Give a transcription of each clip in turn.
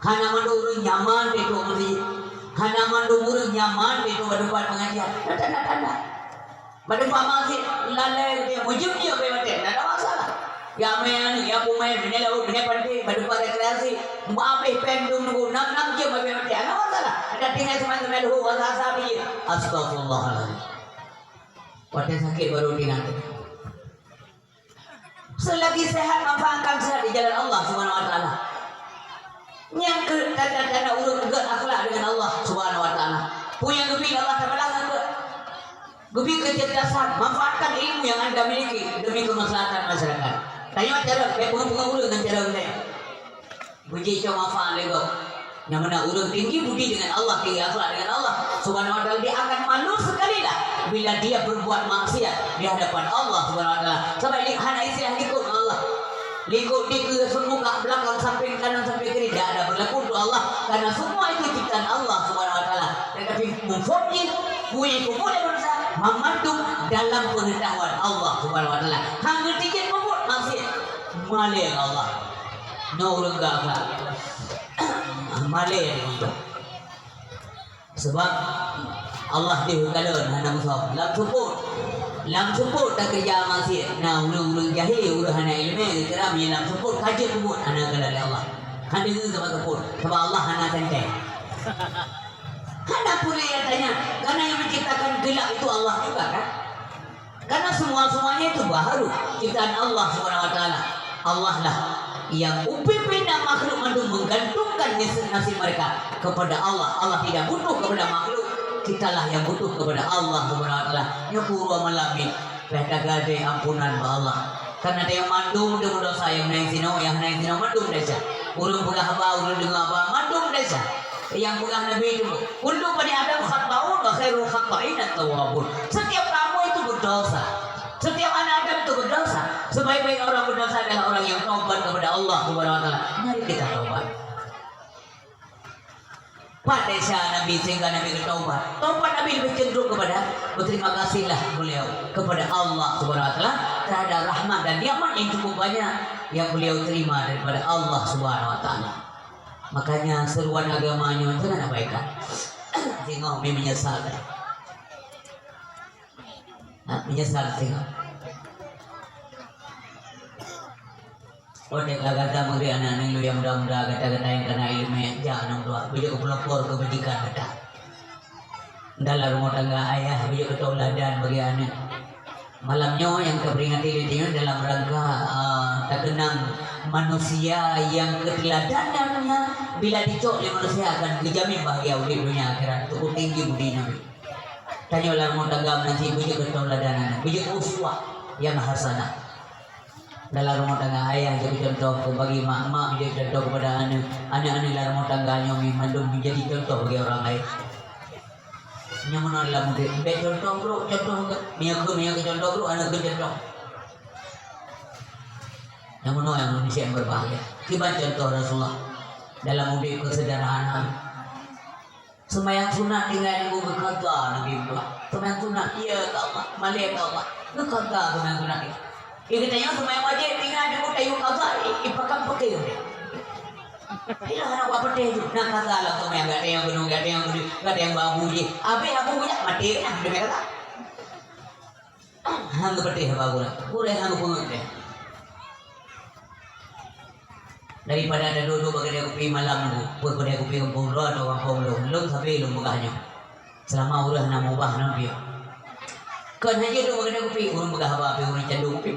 Hana mandurung nyaman itu masjid. Hana mandurung nyaman itu depan pengajian. Tanda-tanda. Berdepan masjid lalai dia mujib dia berbatin. Tak ada masalah. Ya main, ya pemain, ini lalu ini penting. Berdepan rekreasi. Maafih pendung nunggu nam je berbatin. Tak ada masalah. Ada tinggal teman-teman dulu wasa sabi. Astagfirullahaladzim. Pada sakit baru dinanti. Selagi sehat manfaatkan sehat di jalan Allah Subhanahu Wa Taala. Yang ke tanda-tanda urut ke akhlak dengan Allah Subhanahu Wa Taala. Punya gebi Allah Taala ke gebi kecerdasan, manfaatkan ilmu yang anda miliki demi kemaslahatan masyarakat. Tanya cara, bunga urut dengan cara saya. Puji coba manfaat lego. Yang mana urut tinggi budi dengan Allah, tinggi akhlak dengan Allah Subhanahu Wa Taala, dia akan malu sekali lah bila dia berbuat maksiat di hadapan Allah Subhanahu Wa Taala. Sampai hana istilah ikut Allah. Likut di muka belakang samping kanan samping kiri tidak ada berlaku untuk Allah karena semua itu ciptaan Allah Subhanahu Wa Taala. Tetapi mufawwid punya boleh berusaha membantu dalam pengetahuan Allah Subhanahu Wa Taala. Hang dikit membuat maksiat malih Allah. No lega malih itu. Sebab Allah dihukalun hana musaf lam support tak kerja masih nah ulu jahil ulu hana ilmu keram yang lam support kaji kubur hana kalali Allah hana itu sama support sebab Allah hana santai hana pula yang tanya karena yang menciptakan gelap itu Allah juga kan karena semuanya itu baru ciptaan Allah Subhanahu Wa Taala. Allah lah yang upipina makhluk menggantungkan nasib mereka kepada Allah. Allah tidak butuh kepada makhluk, kitalah yang butuh kepada Allah Subhanahu Wa Taala. Nyukuru malamin pada gade ampunan Allah. Karena dia mandung dengan dosa yang naik sino mandung desa. Urung pegah apa urung dengan apa mandung desa. Yang pegah Nabi itu kullu bani adam khata'un wa khairul khata'in at-tawwabun. Setiap kamu itu berdosa. Setiap anak Adam itu berdosa. Sebaik-baik orang berdosa adalah orang yang taubat kepada Allah Subhanahu Wa Taala. Mari kita taubat. Pada Nabi sehingga Nabi bertaubat. Taubat Nabi lebih cenderung kepada berterima kasihlah beliau kepada Allah Subhanahu Wa Taala terhadap rahmat dan nikmat yang cukup banyak yang beliau terima daripada Allah Subhanahu Wa Taala. Makanya seruan agamanya jangan abaikan. Tengok menyesal. Menyesal tengok. Odek kata mengri anak-anak lu yang muda-muda kata-kata yang kena ilmu yang jangan doa. Bijak pelopor kebajikan kata. Dalam rumah tangga ayah bijak ketauladan bagi anak. Malamnya yang keperingati itu dalam rangka terkenang manusia yang keteladanan bila dicok oleh manusia akan dijamin bahagia di dunia akhirat. Cukup tinggi budi Nabi. Tanya dalam rumah tangga nanti bijak ketauladanan, bijak uswah yang hasanah. Dalam rumah tangga ayah jadi contoh bagi mak jadi contoh kepada anak-anak dalam rumah tangganya mandum menjadi contoh bagi orang lain. Nyaman dalam murid, contoh bro, contoh ke contoh bro, anak ke contoh. Nyaman yang Indonesia yang berbahagia. Kibat contoh Rasulullah dalam murid kesederhanaan. Semayang sunat tinggal ibu berkata Nabi Muhammad. Semayang sunat iya Allah, malaikat Allah. Berkata semayang sunat itu. Ia katanya semayang wajib tinggal di kota yang kata ipakam pakai. Bila anak buat pakai itu, nak kata lah semayang gak ada yang gunung, gak ada yang babu je. Abi aku punya mati nak dia kata. Hang pakai babu lah, kurang hang pungut deh. Daripada ada duduk bagi dia kopi malam tu, pun dia kopi kampung luar atau kampung belum sampai belum begahnya. Selama urang nak ubah nabi. Kan hanya duduk bagi dia kopi, urang begah apa, urang candu kopi.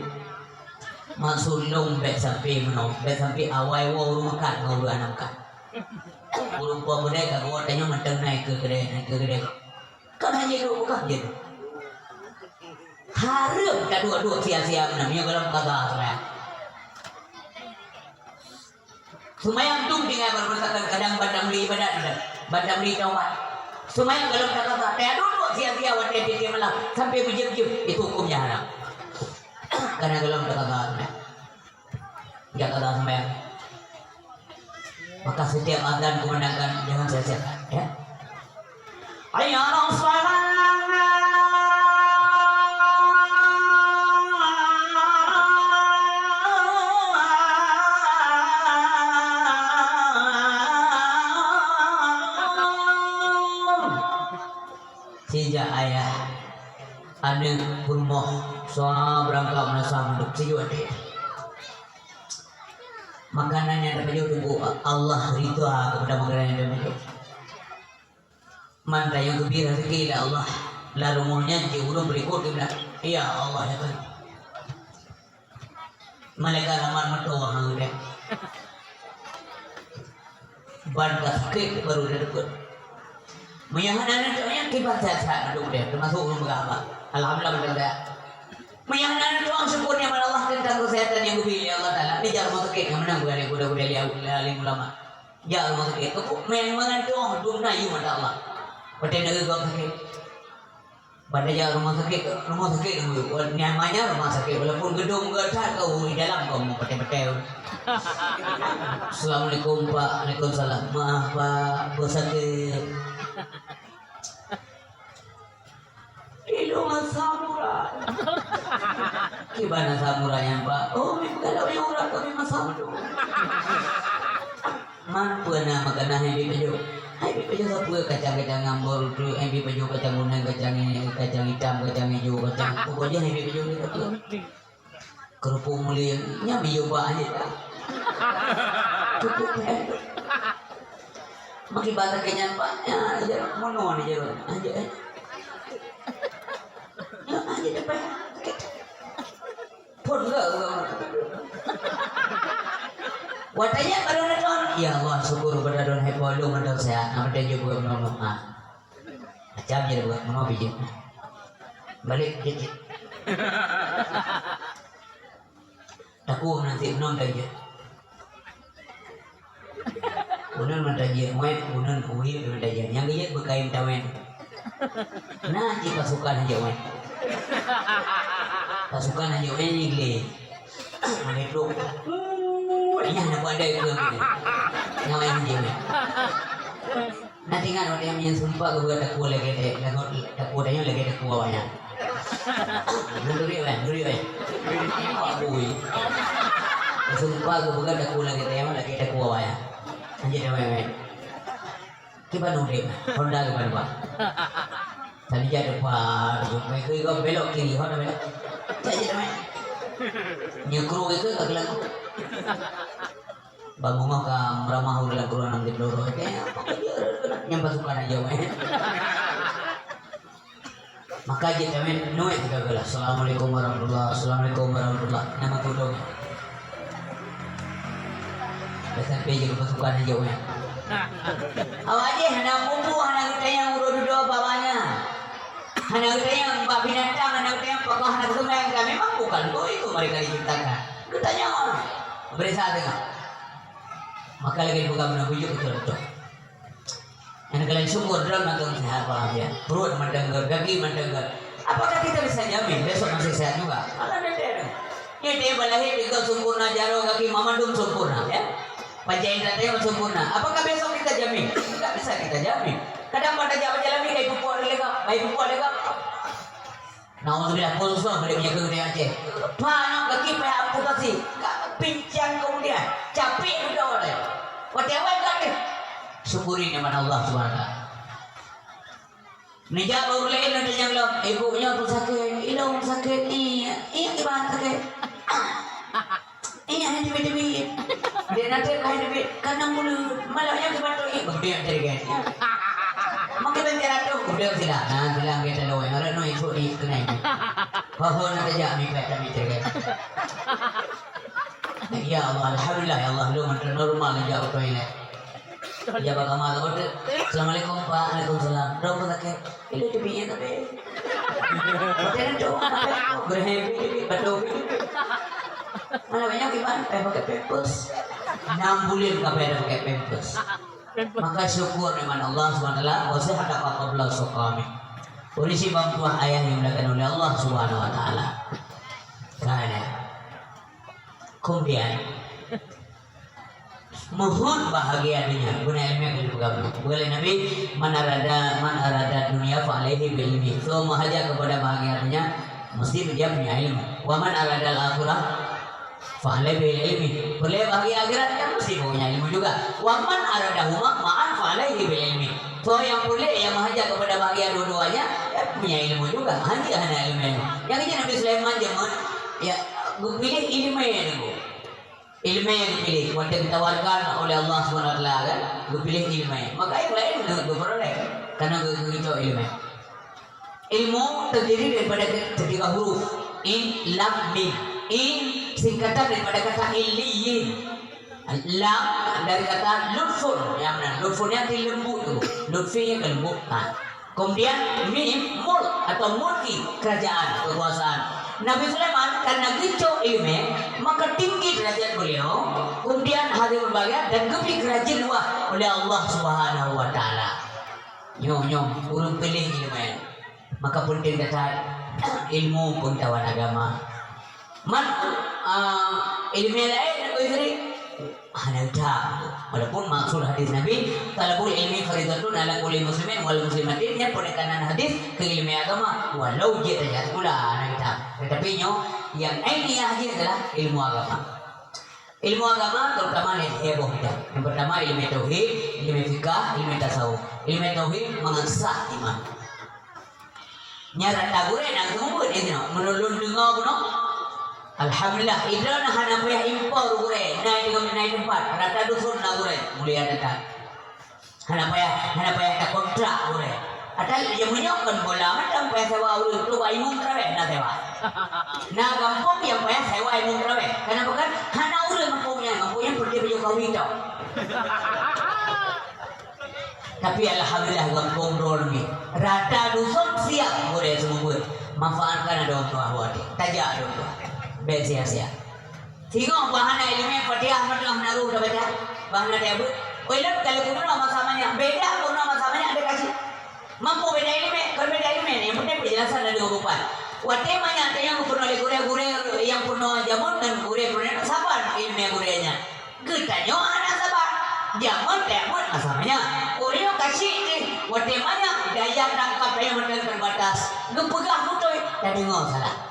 Masuk long bet sampai menong, bet sampai awal urang makan, urang anak makan. Urang puan berdek, aku tanya mentang naik ke kedai. Kan hanya duduk begah je. Harap tak dua-dua sia-sia namanya kalau kata saya. Semayang tung tinggal berbesarkan kadang badan beli ibadat badan beli taubat. Semayang kalau kata tak duduk sia-sia wadah dia malam sampai berjam-jam itu hukumnya haram. Karena kalau kata enggak kata semayang. Maka setiap azan kumandangkan jangan sia-siakan ya. Hayya 'alas shalah. ane purmoh soal berangkat menasah untuk sijuan deh. Makanannya dapat jauh tunggu Allah ridha kepada makanan yang dapat jauh. Mantai yang gembira rezeki Allah. Lalu mulanya jauh berikut dia bilang, iya Allah ya kan. Malaikat ramad mertua hang dia. Bantas kek baru dia dapat. Menyahanan doanya kibat sehat duduk dia termasuk belum berapa. Alhamdulillah betul dia. Menyahanan doa syukurnya pada Allah tentang kesehatan yang dipilih Allah Taala. Ini jangan mau sakit yang menang bukan kuda-kuda alim ulama. Jangan mau sakit. Memang doa dunia you pada Allah. Pada negeri kau sakit. Pada jangan rumah sakit namanya rumah sakit walaupun gedung gedar kau di dalam kau mau petai-petai. Assalamualaikum Pak. Waalaikumsalam. Maaf Pak, bos sakit. Ilmu samurai. Gimana samurainya Pak? Oh, kalau yang orang kami masalah dulu. Mampu na magana hindi pejo. Ay pejo sa puyo kacang-kacang ngambol tu, hindi pejo kacang unang, kacang hitam, kacang hijau, kacang pokoknya hindi pejo gitu. Kerupuk muli nya biyo ba aja ta. Cukup ya. Makibata kanyan Pak. Ya, aja mono ni jero. Aja. Ya, aja dapat. Purga. Watanya baru nonton. Ya Allah syukur pada don hepo lu mandang sehat. Nama dia juga menolong. Macam je buat mau bijak. Balik dikit. Takut nanti menolong dia. Unan mentaji, unan uhi mentaji. Yang dia berkain tawen. Nah, di pasukan aja wan. Pasukan aja wan ni gile. Menetro. Ini nak buat ada itu ni. Yang lain dia. Nanti kan orang yang sumpah ke buat takut lagi deh. Takut dia lagi takut awaknya. Duri kan. Abui. Sumpah ke buat takut lagi deh. Lagi takut awaknya. Anjir dah main. Kita nuri. Honda ke mana Pak? Tadi jadi Pak. Mereka kau belok kiri. Honda belok. Jadi dah main. Nyekru itu tak lagu. Bangun mau ke meramah ulah kurang nanti peluru. Yang pasukan aja main. Maka kita main nuai kita gelas. Assalamualaikum warahmatullahi. Assalamualaikum warahmatullahi. Nama tudung. SMP juga pasukan aja main. Awak je hendak bumbu hendak kita yang urut-urut bapaknya. Hendak kita yang mbak binatang, hendak kita yang pakah, hendak kita yang kami memang bukan kau itu mereka diciptakan. Kita jangan beri saat tengah. Maka lagi buka menuju betul-betul. Yang kalian syukur dalam nanggung sehat walafiat. Perut mendengar, kaki mendengar. Apakah kita bisa jamin besok masih sehat juga? Malah ada. Ya dia balahir juga sempurna jaro kaki mamandum sempurna ya. Panca indera dia sempurna. Apakah besok kita jamin? Tidak bisa kita jamin. Kadang pada jalan-jalan ini kayak pupuk lega. Nauzubillah pulsa boleh punya kemudian Aceh. Panang kaki payah amputasi. Pincang kemudian. Capek juga oleh. Whatever kan. Syukuri nikmat Allah Subhanahu wa taala. Nijak baru lain ada yang bilang ibunya pun sakit, ilmu sakit, iya ibarat sakit. Iya ada duit. Dia nanti kau duit karena mulu malahnya kebantu ibu dia jadi kan. Mungkin bicara tu, kemudian sila, bilang kita loe, orang noy itu di kena ini. Bahwa nanti jami kita bicara. Ya Allah, alhamdulillah ya Allah, lu mantan normal jauh tu ini. Ya Pak Kamal, Assalamualaikum Pak, Waalaikumsalam. Berapa sakit? Itu duitnya tapi. Macam tu, berhebi, betul. Mana banyak gimana? Pakai pampers. 6 bulan kapan ada pakai pampers. Maka syukur dengan Allah Subhanahu wa taala, wa sihata qabla suqami. Urisi bantuan ayah yang dilakukan oleh Allah Subhanahu wa taala. Karena kemudian mohon bahagia dunia. Guna ilmu yang dipegang. Boleh Nabi man arada dunia fa alaihi bil ilmi. So mahaja kepada bahagia dunia mesti dia punya ilmu. Wa man arada al-akhirah fa alaihi bil ilmi. Boleh bahagia akhirat kan mesti punya ilmu juga. Wa man arada huma ma'an fa alaihi bil ilmi. So yang boleh yang mengajak kepada bahagia dua-duanya ya, punya ilmu juga. Hanya ilmu. Yang ini Nabi Sulaiman zaman ya pilih ilmu itu. Ilmu yang dipilih, waktu ditawarkan oleh Allah SWT kan, gue pilih ilmu. Maka yang lain gue peroleh, karena gue coba ilmu. Ilmu terdiri daripada ketiga huruf, in, lam, mim. In singkatan daripada kata iliyin. Lam dari kata lutfun, yang mana? Lutfun yang lembut tu, lutfi yang kelembutan. Kemudian mim, mul atau mulki, kerajaan, kekuasaan. Nabi Sulaiman karena gitu ilmu maka tinggi derajat beliau, kemudian hadir berbahagia dan lebih kerajaan luah oleh Allah Subhanahu Wa Taala. Nyom urung pilih ilmu, maka penting kata ilmu pengetahuan agama. Ilmu lain aku istri hanada. Walaupun maksud hadis Nabi talabul ilmi faridatun ala kulli muslimin wal muslimatin, yang penekanan hadis ke ilmu agama walau dia terjadi pula anak kita. Tetapi yang ainiyah dia adalah ilmu agama. Ilmu agama terutama heboh kita. Yang pertama ilmu tauhid, ilmu fikih, ilmu tasawuf. Ilmu tauhid mengasah iman. Nyara tagure nak tunggu ini menulun dengar kuno. Alhamdulillah, itu nak hana payah impor gure, naik tempat, rata dusun nak gure, mulia datang. Hana payah tak kontrak gure. Atal yang menyokkan bola, macam payah sewa gure, tu bayi mungkrawe, nak sewa. Nak kampung yang payah sewa mungkrawe, kenapa kan? Hana gure kampungnya pergi baju kawin tau. Tapi alhamdulillah kampung roll ni, rata dusun siap gure semua gure. Manfaatkan ada orang tua buat, tajak ada orang tua. Sia-sia. Tengok bahana ilmu Fatihah macam naruh dah baca. Bahana dia buat. Oilah kalau kuno sama-samanya beda, kuno sama-samanya ada kasih. Mampu beda ilmu, kalau beda ilmu ni, yang penting penjelasan dari urupan. Wate mana ada yang kuno gure yang kuno jamun dan gure sabar ilmu gurenya. Kita anak sabar. Jamun masamanya. Gure kasih ni. Wate mana daya tangkap yang terbatas. Gepegah betul. Tadi ngau salah.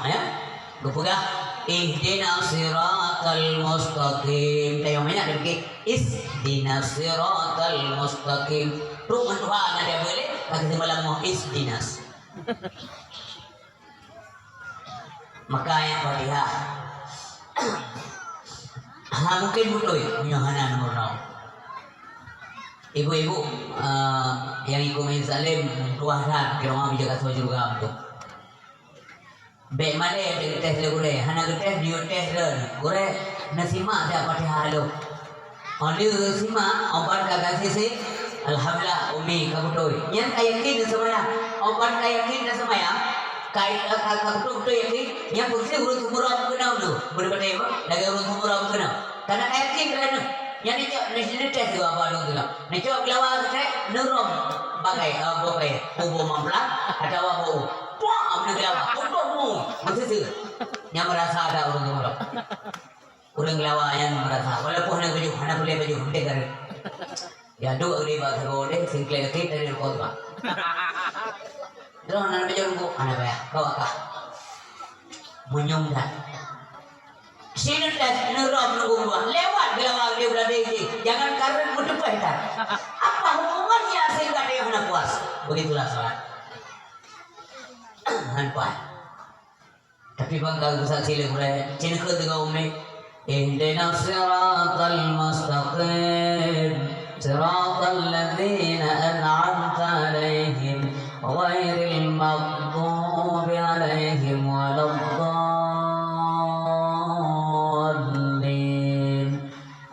Ya, gue pegang ihdinas siratal mustaqim. Tayo mana ada begini ihdinas siratal mustaqim. Tuh Tuhan ada boleh kata malam mau ihdinas. Maka yang Fatihah mungkin betul punya hana nomor 6. Ibu-ibu yang ikut Salim tuahan kira mau bijaga soal juga untuk baik mana yang tes le gure, hana tes dia tes le gure nasima dah Fatihah lo. Only nasima obat kagak sih. Alhamdulillah umi kabutoy. Yang kayakin semaya, obat kayakin semaya. Kabutoy yakin, yang putih urut umurah kenal tu. Berbeda apa? Lagi urut umurah kenal. Karena kayakin kerana yang ni tes juga apa dong tu lah. Ni coba kelawar saya nerom bagai bubu mamplang atau bubu. Wah, apa kelawar? Untukmu, maksud yang merasa ada orang kelawar yang merasa. Walaupun anak boleh baju, dekat. Ya dua orang bahasa boleh, singkle kita dari kota. Terus anak baju aku, anak bayar, kau apa? Menyungkan. Sini tes nerom nunggu lewat kelawar dia berada di. Jangan karena mudah kita. Apa hubungannya sehingga dia hendak puas? Begitulah soal. Hanpai. Tapi bangga besar sila mulai cina ke dengan umi. Ihdinas siratal mustaqim, siratal ladzina an'amta alaihim, ghairil maghdubi alaihim waladdallin.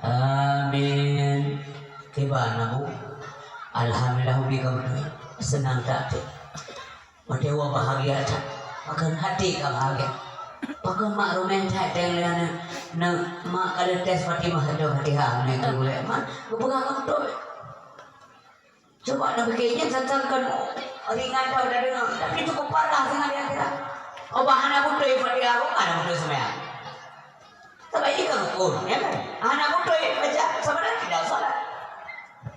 Amin. Kibana bu? Alhamdulillah umi kau senang tak tu. Dewa bahagia tak, makan hati kau bahagia. Pakai mak rumen tak dengan mak ada tes Fatimah ada Fatihah ni tu boleh. Mak, kau pegang kau tu. Coba nak fikirnya tentangkan ringan dah dah dengar, tapi cukup parah dengan dia kita. Oh bahan aku tu Fatihah, aku mana betul semua. Tapi ini kan ukur, ya kan? Anak aku tu baca sebenarnya tidak salah.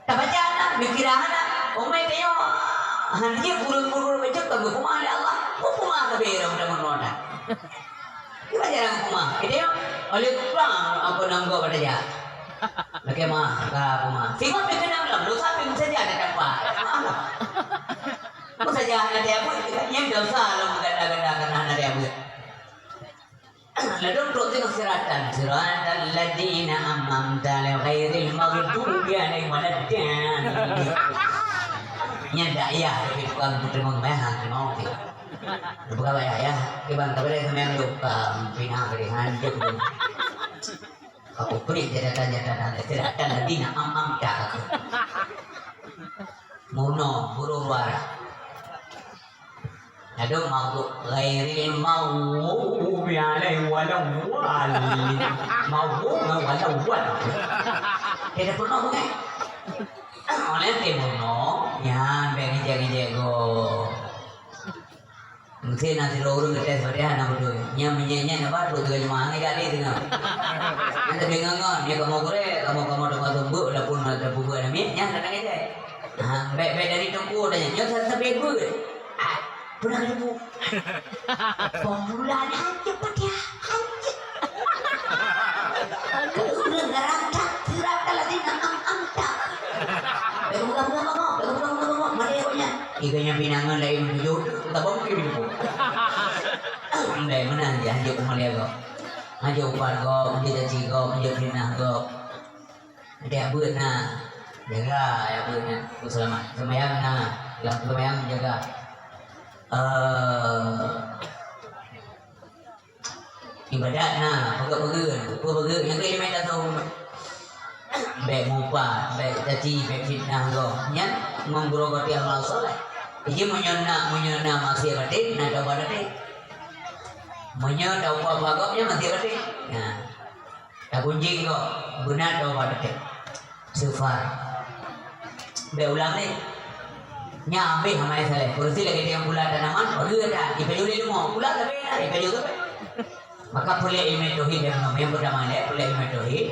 Tak baca anak, mikir anak, umai tengok. Hanya guru-guru baca kami kumah oleh Allah. Kumah kabeh orang menona. Gimana cara kumah? Itu oleh kurang apa nama pada dia. Lagi mah, kau mah. Singkong berkenam lah, lu sampai saja ada tempat. Lu saja ada dia pun, yang dosa lu ganda-ganda karena ada dia pun. Lalu terus itu siratan ladina amamta li ghairil maghdubi alaihim waladdallin. Nya daya tapi bukan putri mengemah mau tidak. Bukan ya, ibang kabeh sampean lupa pinah kalihan itu. Aku beri cerita ladina amamta. Muno buru wara. Aduh mau ghairil maghdubi alaihim waladdallin. Waladdallin. Tidak pernah bukan? Oleh timuno, yan bengi jago. Mungkin nanti lorong kita seperti apa betul? Yang menyanyi apa tuh dengan mana kali dengan? Nanti bingung ya kamu dapat tumbuh, dapur ada buku ada yang datang aja. Baik dari tungku dan yang saya bego. Pernah ketemu? Pembulan cepat ya, udah ngerantak, tirata lagi angkat. Buka, mana ya? Ikanya pinangan lain tujuh, tak boleh gitu. Dari mana aja, aja kemalia go, aja upar go, aja caci go, aja pinang go. Ada abu na, jaga ya abu na, selamat. Semayang na, yang semayang jaga. Ibadat na, pegel yang kali main tahu. Baik mupa, baik caci, baik fitnah go, nyan menggerogoti amal soleh. Ia menyona masih batin, nada batin. Menyona apa bagopnya masih batin. Nah, tak kunci go, benar do batin. Sufar. Berulang ni. Nyampe hamai sale. Kursi lagi dia pula tanaman, perlu ada. Ipeju dia mau pula tapi ada ipeju tu. Maka boleh ilmu tauhid yang pertama dia boleh ilmu tauhid.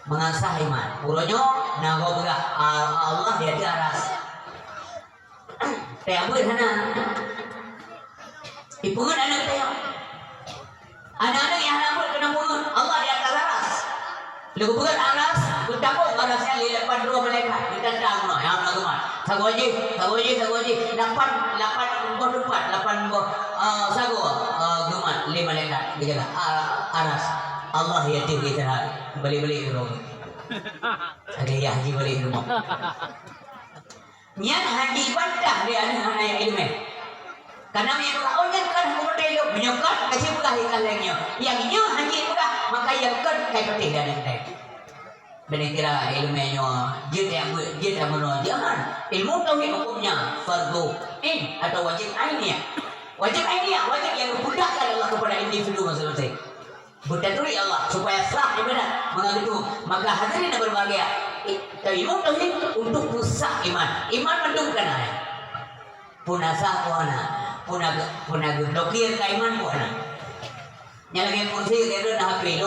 Mengasah iman. Uronyo nago buka Allah dia di aras. Taya buat hana. Ipungan anak taya. Anak-anak yang hana buat kena pungan Allah di atas aras. Lagu bukan aras, bertambung arasnya di depan dua malaikat. Ditendang no, yang lagu mah. Sagoji. Lapan sago gumat lima malaikat dijaga aras. Allah ya tinggi terhad beli-beli ke rumah. Ada ya haji beli ke rumah. Nyan haji bantah dia anak yang ilmu. Karena yang lawannya kan kemudian lo menyokot kasih pula ikan lainnya. Yang nyo haji pula maka yang kan kayak peti dan yang benar kira ilmunya dia menolak jangan ilmu tauhid hukumnya fardu in atau wajib ainiyah. Wajib yang dibudahkan Allah kepada individu masing-masing. Buddha turi Allah supaya sah ibadah mengaku maka hadirin yang berbahagia ilmu tauhid untuk rusak iman mendungkan ayat punasa kuana puna blokir ke iman kuana nyalakan kursi kira na HP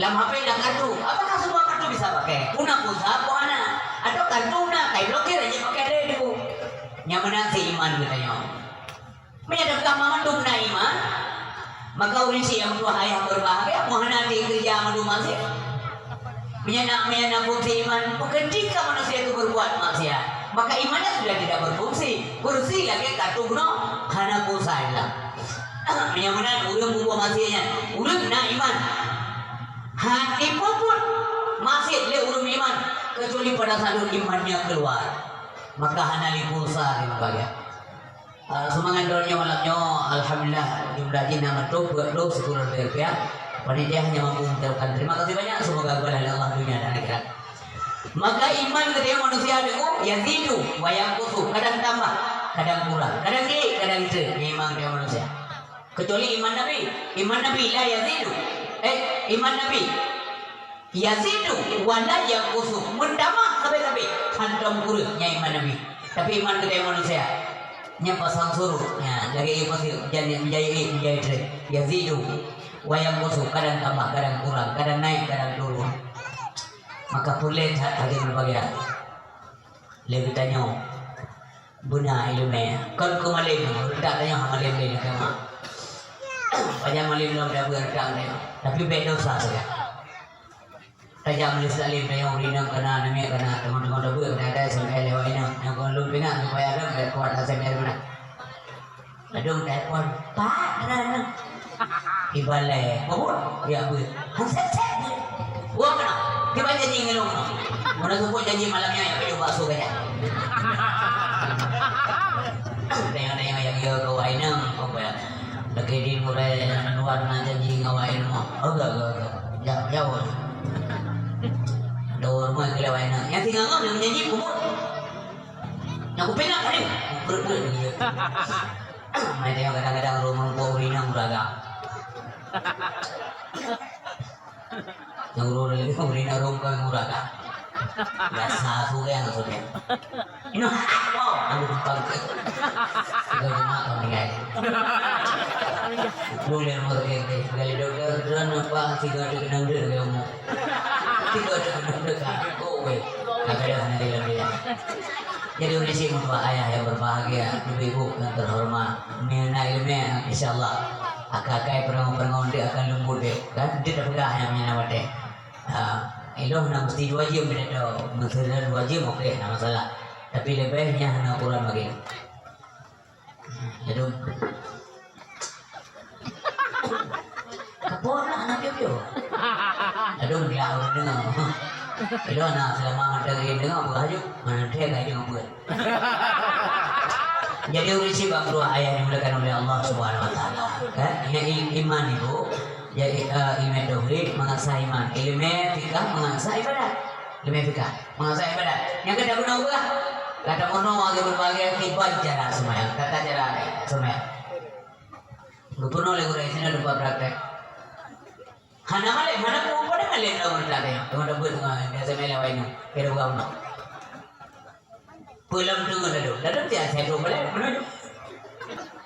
lam HP na kartu apakah semua kartu bisa pakai puna kusa kuana atau kartu na kai blokir aja pakai ada itu nyaman si iman katanya menyadapkan mamandung na iman. Maka urisi yang tua ayah berbahagia menghadapi kerja manusia. Menyana fungsi iman. Ketika manusia itu berbuat maksiat, maka imannya sudah tidak berfungsi. Kursi lagi katugno karena pusailah. Menyamanan urang buah maksiatnya. Urang na iman. Hati pun masih le urang iman kecuali pada saat imannya keluar. Maka hana li pulsa di bahagia. Semangat doanya malamnya alhamdulillah jumlahnya nama tu buat lo syukur berpihak panitia hanya mampu mengucapkan terima kasih banyak semoga kepada Allah dunia dan akhirat. Maka iman ketika manusia itu yazidu wa yanqusu kadang tambah kadang kurang kadang ini kadang itu memang dia manusia kecuali iman Nabi la yazidu iman Nabi yazidu wa la yanqusu mendama sampai hantam kurangnya iman Nabi tapi iman ketika manusia nyapa sang suruh ya dari pasti jadi menjadi yazidu wa yanqusu kadang tambah kadang kurang kadang naik kadang turun maka boleh tadi berbagai lebih tanya buna ilmu kalau kemalim tak tanya kemalim ni kama banyak malim belum dah berkang ni tapi beda dosa saja Raja Malaysia Salim yang urinam kena namanya kena teman-teman double kena ada sampai lewat ini yang kau lu dengar supaya ada kuat sampai mana aduh telepon pak ada ibalai apa ya bu hansep gua kena tiba janji ngelong mana support janji malamnya ya pergi bakso kaya tengah-tengah yang dia kawainam apa ya lagi di mulai warna janji ngawain mau agak jauh Dor mo yung kilaway na. Yan tingnan ko, yung nyanyi ko mo. Nakupin na ko rin. Berber gitu. May tayo kadang-kadang rumang po rin ng uraga. Nagururo lagi ko rin na rum ko yung uraga. Biasa suka yang sudah. Ino, wow, ang lupag. Ikaw yung mga kami guys. Lulir mo rin guys. Gali dokter apa tiga ada kenang dia kamu. Tiga ada kenang dia. Kowe. Agak ada di dalam dia. Jadi urisi untuk ayah yang berbahagia, ibu yang terhormat, mengenai ilmu insyaallah akakai perang-perang dia akan lembut deh. Kan dia dah pegang yang nama deh. Iloh nak mesti wajib benda tu, mesti wajib okey, tak masalah. Tapi lebihnya hanya Quran bagi. Jadi kapor nak anak dia. Aduh dia orang dengar. Iloh nak selama ada dia dengar berhajuk, mana dia kaji ngomong. Jadi urisi bang dua ayat yang dimuliakan oleh Allah Subhanahu Wa Taala. Kan? Ini iman ibu. Jadi ilmu tauhid mengasah iman, ilmu fikih mengasah ibadat, ilmu fikih mengasah ibadat. Yang kedua guna apa? Kata mono agak berbagai tipe cara semua, kata cara semua. Lupa oleh guru ini lupa praktek. Hana malay, hana pun pada malay na guna lagi. Teman-teman buat biasa malay wain, kira bukan mana. Pulang tu guna dulu, lalu tiada saya tu malay, mana?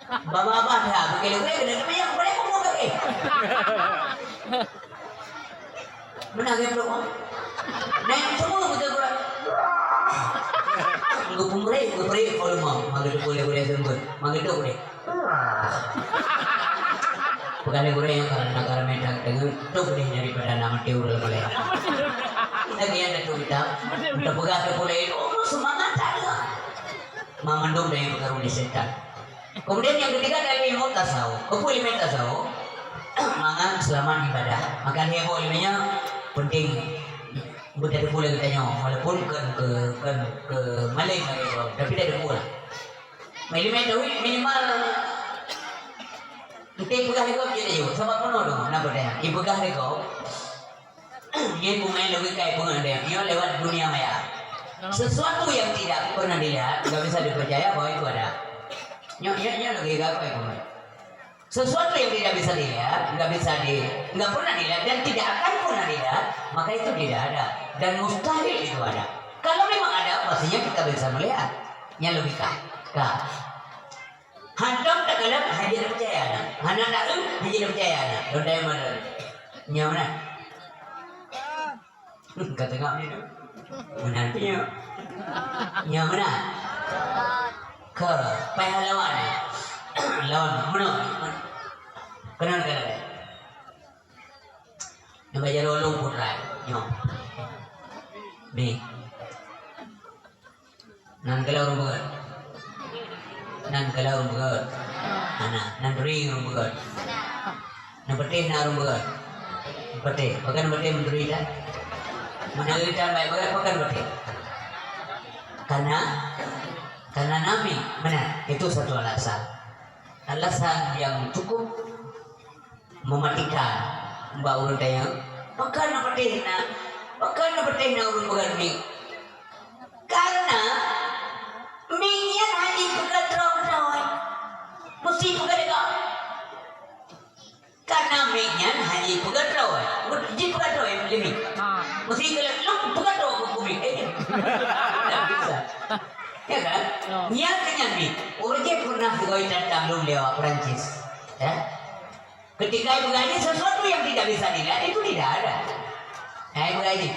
Bapa dia, begitu guna kena banyak malay pun mau ke? Mana game belum? Naik semua betul betul. Gupumre kalau mau, magadu boleh sembun, magadu boleh. Bukan yang negara medan dengan tu boleh daripada nama tiur boleh. Kita dia ada tu kita pegang boleh. Oh semangat ada. Mamandong dari pengaruh di setan. Kemudian yang ketiga dari ilmu tasawuf. Apa ilmu tasawuf? Mangan selama ibadah. Maka heboh ilmunya penting. Bukan boleh katanya, walaupun ke Malay tapi tidak boleh. Ilmu tauhid minimal kita pegang rekod jadi juga. Sebab mana dong? Nak berdaya. Ibu pegang rekod. Ia bukan logika ibu ada. Ia lewat dunia maya. Sesuatu yang tidak pernah dilihat, tidak bisa dipercaya bahwa itu ada. Nyonya logika apa ibu? Sesuatu yang tidak bisa dilihat, nggak pernah dilihat dan tidak akan pernah dilihat, maka itu tidak ada dan mustahil itu ada. Kalau memang ada, pastinya kita bisa melihat. Yang logika. Hantam tak ada hadir percaya ada. Hana tak hadir percaya ada. Dodai mana? Nyaman. Kata ngap ni tu. Menantinya. Nyaman. Ke pahlawan. Lawan mana? Kenal kan? Nama jaro long putra. Nyo. Ni. Nan kalau orang buat. Nan kalau orang buat. Ana, nan ring orang buat. Nan petih na orang buat. Petih, bukan petih menteri dah. Mana kita baik bukan petih. Karena Nabi, benar, itu satu alasan yang cukup mematikan mbak urut yang bahkan petih na urut bukan mie. Karena mie haji bukan terowai, mesti bukan itu. Karena mie haji bukan terowai, haji bukan terowai lebih. Mesti kalau lu bukan terowai bumi, tidak bisa. Ya kan? Niatnya nih, orang pernah pegawai datang belum lewat Perancis. Ya? Ketika ibu gaji sesuatu yang tidak bisa dilihat itu tidak ada. Nah ibu gaji,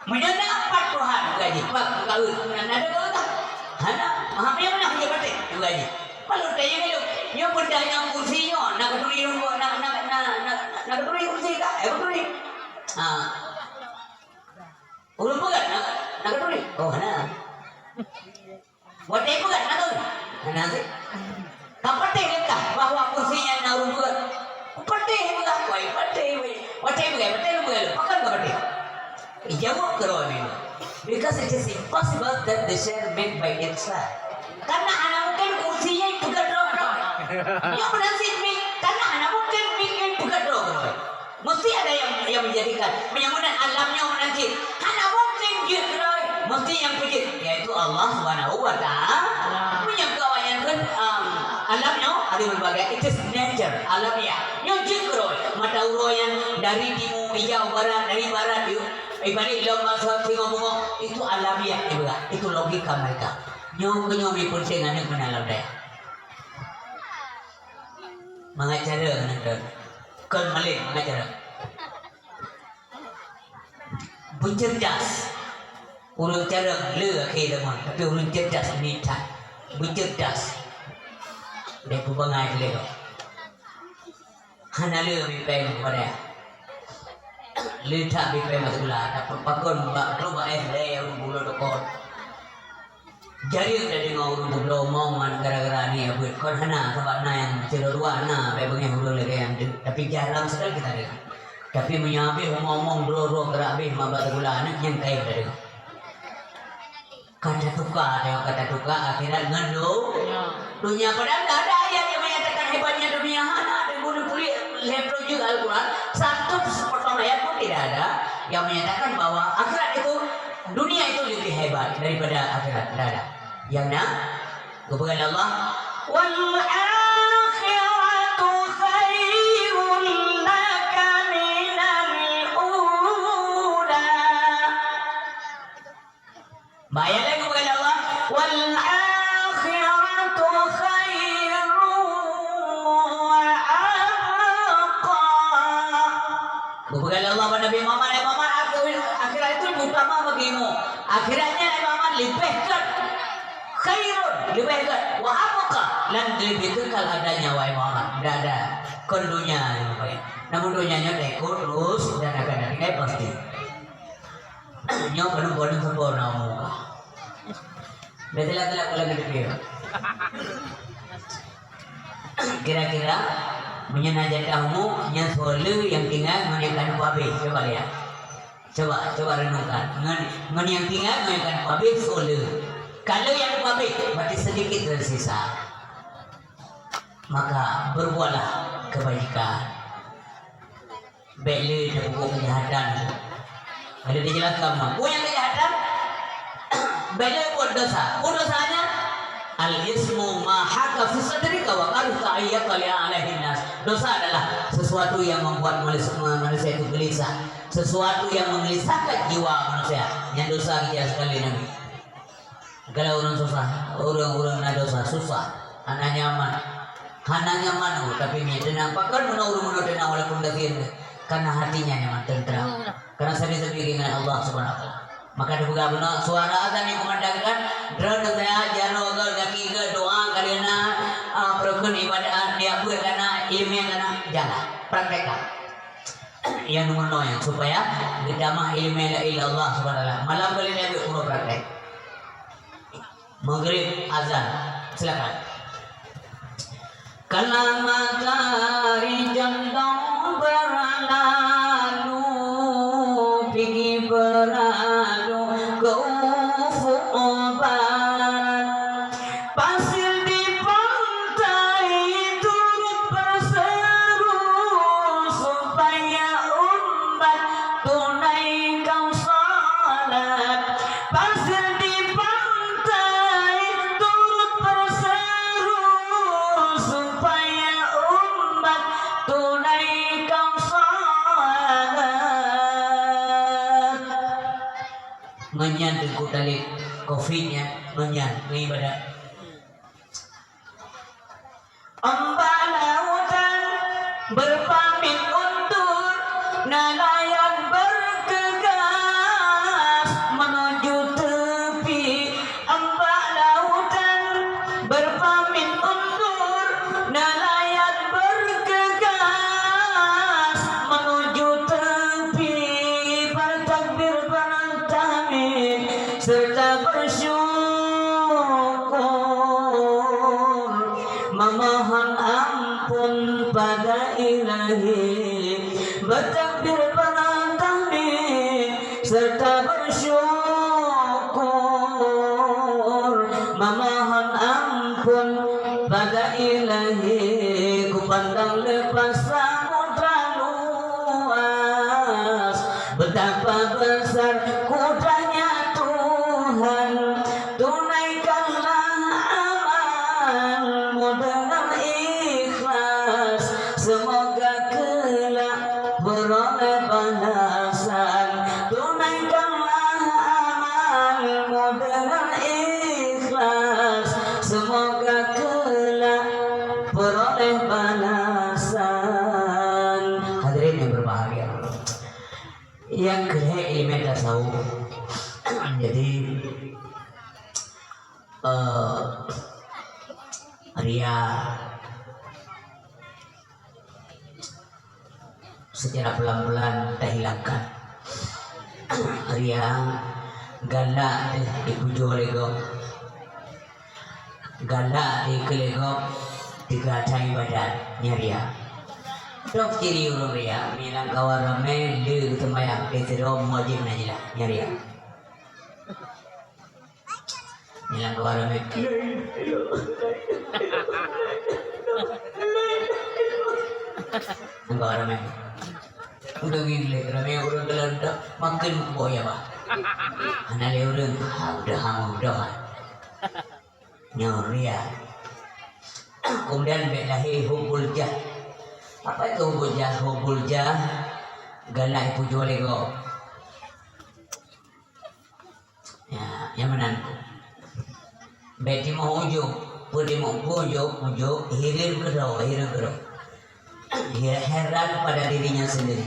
menjadi apa Tuhan ibu gaji? Pak kau ada kau tak? Ada. Mahamnya mana punya batik ibu gaji? Kalau tanya itu, yang benda yang kursinya, nak keturi kursi tak? Keturi. Ulun pegat nak tulis. Oh, mana? Buat dia pegat nak tulis. Mana sih? Kapatih dekat bahwa kursinya nak ulun pegat. Patih pegat koi, patih. Patih pegat, pakan kapatih. Jawab karo ni. Because it is impossible that the chair made by itself. Karena anak mungkin kursinya pegat drop. Yang benar sih mi, karena anak mungkin bikin pegat drop. Mesti ada yang menjadikan, yang benar alamnya nanti. Anak mungkin gitu. Mesti yang pikir yaitu Allah Subhanahu wa taala menyangkawayankan alamnya ada berbagai, it is nature alamiah yang jikro mata uroyan dari timur hijau barat dari barat yuk ibalik lomba suatu ngomong itu alamiah juga itu logika mereka nyomi pun saya nggak menalar deh mengacara nanti kan malik mengacara bercerdas. Urang cara le ke teman tapi urang cerdas ni tak bercerdas depu bangai le hana le bi pen pada le tak bi pen masula dapat pakon ba roba le urang bulo dokon jadi dari urang bulo mongan gara-gara ni abut kon hana sebab na yang cerua na be bengai urang le yang tapi jarang sekali kita dengar tapi menyabi ngomong bro gerabe mabat gula anak yang kaya dari kata tuka akhirnya ngendu dunia padahal tidak ada ayat yang menyatakan hebatnya dunia hana ada bunuh kulit lepro juga Al-Quran satu sepotong ayat pun tidak ada yang menyatakan bahwa akhirat itu dunia itu lebih hebat daripada akhirat tidak ada yang kepada Allah wal akhiratu khairun laka minal ula bayar lagi kepada Allah wal akhiratu khairun wa abqa kepada Allah pada Nabi Muhammad akhirat itu utama bagimu akhiratnya Muhammad lebih khairun lebih dekat wa abqa dan lebih kekal adanya wahai Muhammad tidak ada kondunya namun dunyanya dekor terus dan akan ada pasti nyo penuh sempurna muka betul-betul aku lagi dipikir kira-kira menyenajat kamu yang solu yang tinggal menyenangkan babi coba lihat coba renungkan men yang tinggal menyenangkan babi solu kalau yang babi berarti sedikit tersisa maka berbuatlah kebaikan beli dan buku kejahatan ada dijelaskan punya kejahatan beli buat dosa dosanya al-ismu ma haka fi sadrika wa qarta ayyaka li alaihi nas dosa adalah sesuatu yang membuat manusia itu gelisah sesuatu yang menggelisahkan jiwa manusia yang dosa jelas sekali Nabi kalau orang susah orang dosa susah anak nyaman tapi dia tenang pakar menurut tenang walaupun daging karena hatinya nyaman tentram karena sedih-sedih dengan Allah Subhanahu wa taala maka dibuka benar suara azan yang kumandangkan drone saya jano gaki ke doa kaliana perkun ibadah dia buat karena ilmu yang karena jalan praktekkan yang nomor yang supaya kita mah ilmu la ilaha Allah Subhanahu wa taala malam kali ini urut praktek maghrib azan silakan kalau matahari jambang berlalu pergi berlalu ke ufuk barat pasir di pantai turut berseru supaya umat tunaikan salat pasir di pantai turut berseru supaya umat tunaikan salat menyan dari COVID-nya menyan ibadah ombak lautan berpamit undur nelayan bergegas menuju tepi ombak lautan berpamit undur nelayan bergegas menuju tepi bertakbir berantai ampun pada ilahi, bertakbir bertahmid serta bersyukur, memohon ampun pada ilahi, ku pandang lepas samudra luas, betapa besar kudranya Tuhan, tunaikanlah amalmu dengan ikhlas, semoga kelak beroleh balasan. Tunaikanlah amalmu dengan ikhlas, semoga kelak beroleh balasan. Hadirin yang berbahagia, yang kedua ilmu tasawuf. Jadi ria secara pelan-pelan kita hilangkan. Ria galak di pujo lego, galak di kelego, tiga cai badan nyaria. Dok ciri urung ria, milang kawarame di temayang di tero wajib najila nyaria. Milang kawarame. Kawarame. Udah gile, rame urung kelanda makin boya bah. Anale urung, udah hamu udah. Nyaria. Kemudian belahi hubul jah. Apa itu hubul jah? Hubul jah galai pujo lego. Ya, yang menantu. Beti mau ujuk, pudi mau ujuk, hirir gero. Dia heran pada dirinya sendiri.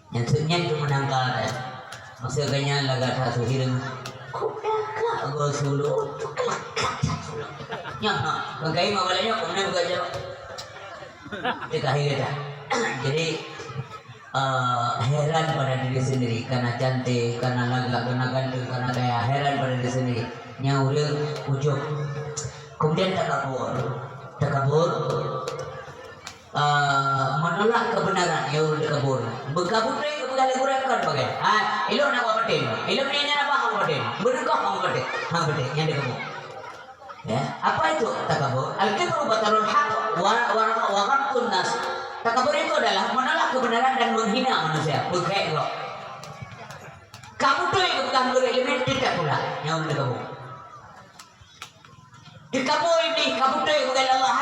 Yang itu menangkal. Maksudnya laga satu hiring. Kudaka gosulu, sulu. Nyah, bagaimana mabalanya? Kemudian buka jawab. Dikahi kita. Jadi heran pada diri sendiri karena cantik, karena laga, karena ganteng, karena kaya, heran pada diri sendiri. Nyauril ujuk. Kemudian takabur, menolak kebenaran. Nyauril takabur. Berkabur dari kebegalan gurakan bagai. Ilo nak apa tem? Ilo punya apa hang apa tem? Berkah hang apa tem? Hang apa tem? Yang dikabur. Ya, apa itu takabur? Al-kibru batarul haq wa ghamtun nas. Takabur itu adalah menolak kebenaran dan menghina manusia. Bukan kok. Kamu tuh yang bukan berilmu tidak pula. Yang kamu. Di kamu ini kamu tuh yang bukan Allah.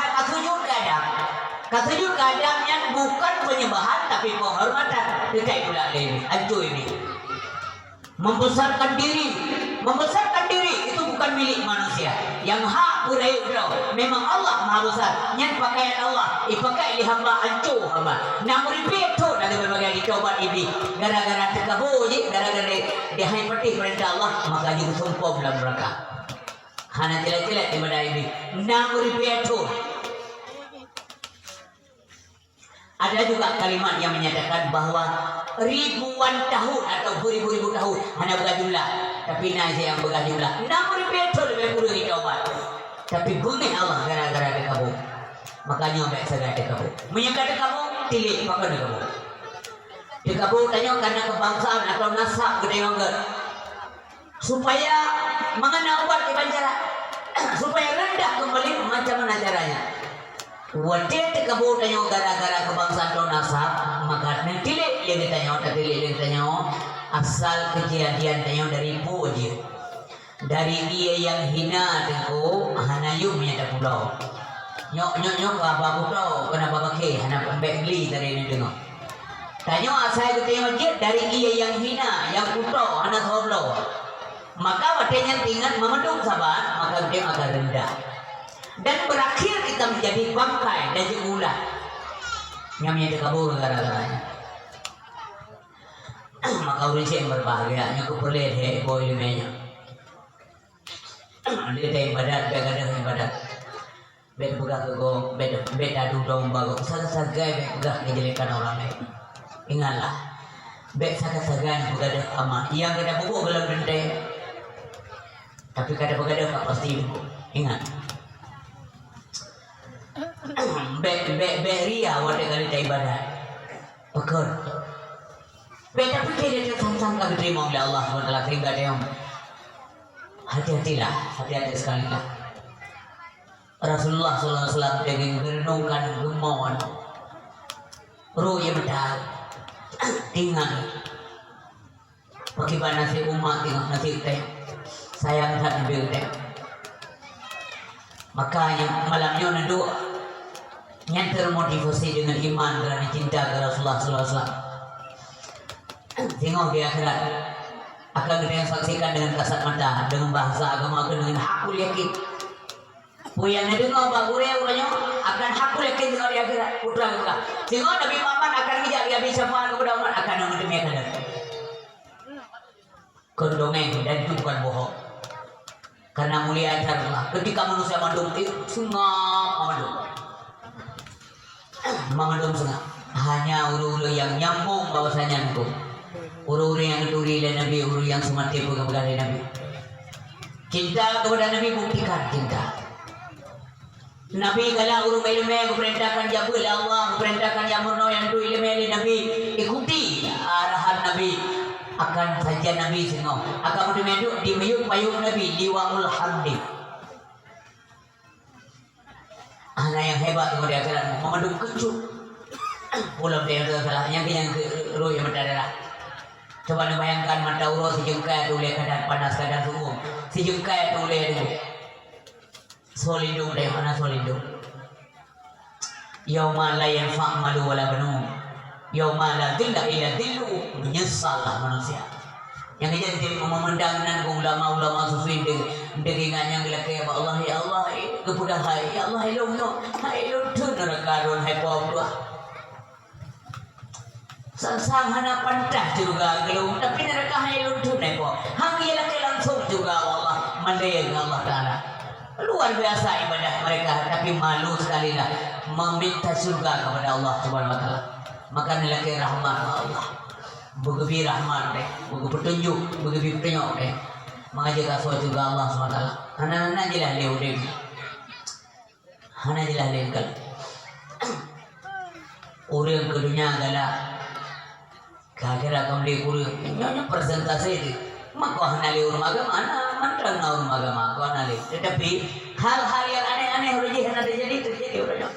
Ketujuh kadang yang bukan penyembahan tapi penghormatan. Tidak pula ini. Ancu ini. Membesarkan diri itu bukan milik manusia. Yang hak pura memang Allah Maha Besar. Yang pakaian Allah dipakai di hamba ancu hamba. Namun itu dari berbagai dicoba ini gara-gara terkabuji, gara-gara dihai peti perintah Allah maka jadi sumpah dalam neraka. Hana jelek-jelek di mana ini. Namun itu ada juga kalimat yang menyatakan bahwa ribuan tahun atau beribu-ribu tahun hanya bukan jumlah, tapi nasi yang bukan jumlah. Namun betul lebih perlu dicoba. Tapi bumi Allah gara-gara di kamu, makanya baik segera di kamu. Menyangka di kamu, tilik maka di kamu. Di kamu tanya karena kebangsaan atau nasab gede banget, supaya mengenal obat di banjara, supaya rendah kembali macam mana caranya. Wadah tekabur tanya gara-gara kebangsaan atau nasab maka nanti yang ditanya asal kejadian tanya dari puji dari dia yang hina tengku hanayu menyata pulau nyok apa pulau kenapa pakai hana pembeli dari ini tengok tanya asal ketanya dari dia yang hina yang pulau hana pulau maka wadahnya tinggal memendung sabar maka dia akan rendah dan berakhir kita menjadi bangkai dan ulah yang menjadi kabur gara-garanya. Maka udah yang berbahagia nya keperlihat he boy limenya dia teh badat begadang badat bed buka ke go bed adu domba go saga-saga buka kejelekan orang lain. Ingatlah bed saga-saga begadang ama yang kada buku belum benteng tapi kada begadang pasti ingat. ria wadah kali ibadah. Betul. Beda pikir dia sang-sang diterima oleh Allah SWT terima dia. Hati-hatilah, hati-hati sekali lah. Rasulullah SAW dia merenungkan gemauan. Roh yang benar. Tinggal. Bagaimana si umat tengok nasi teh. Sayang tak ambil teh. Makanya malamnya nandu yang termotivasi dengan iman dan cinta kepada Rasulullah SAW. Tengok di akhirat akan kita saksikan dengan kasat mata, dengan bahasa agama, dengan hakul yakin. Puyang dengar bahawa urang akan hakul yakin dengan di akhirat. Putra kita. Tengok Nabi Muhammad akan menjadi Nabi syafaat kepada umat akan demikian. Kendongeng dan itu bukan bohong. Karena mulia ajarlah ketika manusia mandum itu sungguh Mamadum sungai hanya uru-uru yang nyambung bahwasanya itu uru-uru yang duri dan Nabi, uru yang semati kepada Nabi. Cinta kepada Nabi buktikan cinta. Nabi kalau uru ilmu perintahkan jabul Allah, perintahkan yang murno yang duri ilmu Nabi, ikuti arahan Nabi. Akan saja Nabi sengok akan mendemeduk di meyuk-payung Nabi liwaul hamdi. Anak yang hebat kemudian akhirat memadum kecut. Pulau dia itu salahnya yang roh yang berdarah. Coba bayangkan mata urus si jengkai tu boleh keadaan panas keadaan suhu. Si jengkai tu boleh tu solido dari mana solido. Yauma la yanfa' malu wala banun. Yauma la dhilla illa dhillu. Menyesallah manusia. Yang jadi memandang nan ulama-ulama sufi dengan yang dilakei Allah ya Allah kepada hai ya Allah ilmu hai ilmu neraka ron hai pawdua sang hana pantah juga gelung tapi neraka hai ilmu hai paw hang ia laki langsung juga Allah mandai Allah Taala luar biasa ibadah mereka tapi malu sekali lah meminta surga kepada Allah Subhanahu Wa Taala maka nilai rahmat Allah begitu rahmat deh, begitu petunjuk deh. Mengajak asal juga Allah SWT. Hana jelah leu deh. Hana jelah leu kal. Orang kedunya adalah kagak kamu dikurung. Nyonya presentasi itu. Maka hana leu rumah agama, mantra rumah agama. Kau hana leu. Tetapi hal-hal yang aneh-aneh urus hana terjadi orangnya.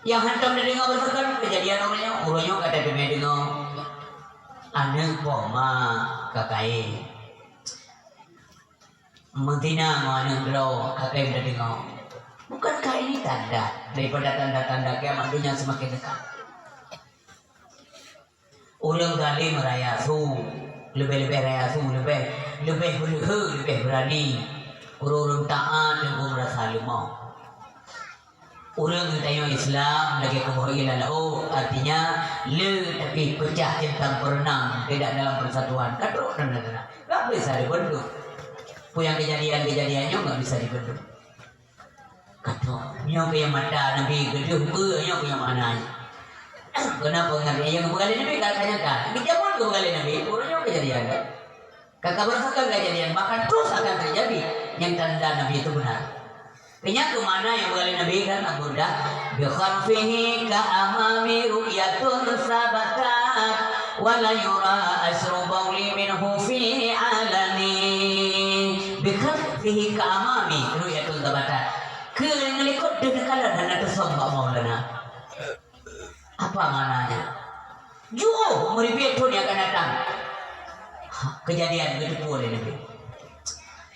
Yang hantam dari ngau bersekan kejadian orangnya kata demi dengar aneh poma kakai mentina mana bro kakai dari ngau bukankah ini tanda daripada tanda-tanda kiamat dunia semakin dekat orang kali merayasu lebih-lebih rayasu lebih berusaha lebih berani orang taat dan merasa lemah. Orang yang tanya Islam lagi kemuhilan artinya le tapi pecah tentang perenang tidak dalam persatuan kadang nggak bisa dibendung yang kejadiannya nggak bisa dibendung kadang yang punya mata Nabi gedung yang punya mana kenapa nggak yang kembali Nabi katanya kan dijamun kembali Nabi orangnya kejadian kakak berasakan kejadian bahkan terus akan terjadi yang tanda Nabi itu benar. Pinyak kemana yang boleh Nabi kan Abudah bikharfihi ka'amami ru'yatun sabatat wala yura asru bawli minhu fi alani bikharfihi ka'amami ru'yatun sabatat kelikut dedekalan dan ada sombak maulana apa mananya jauh meribet pun yang akan datang kejadian begitu boleh Nabi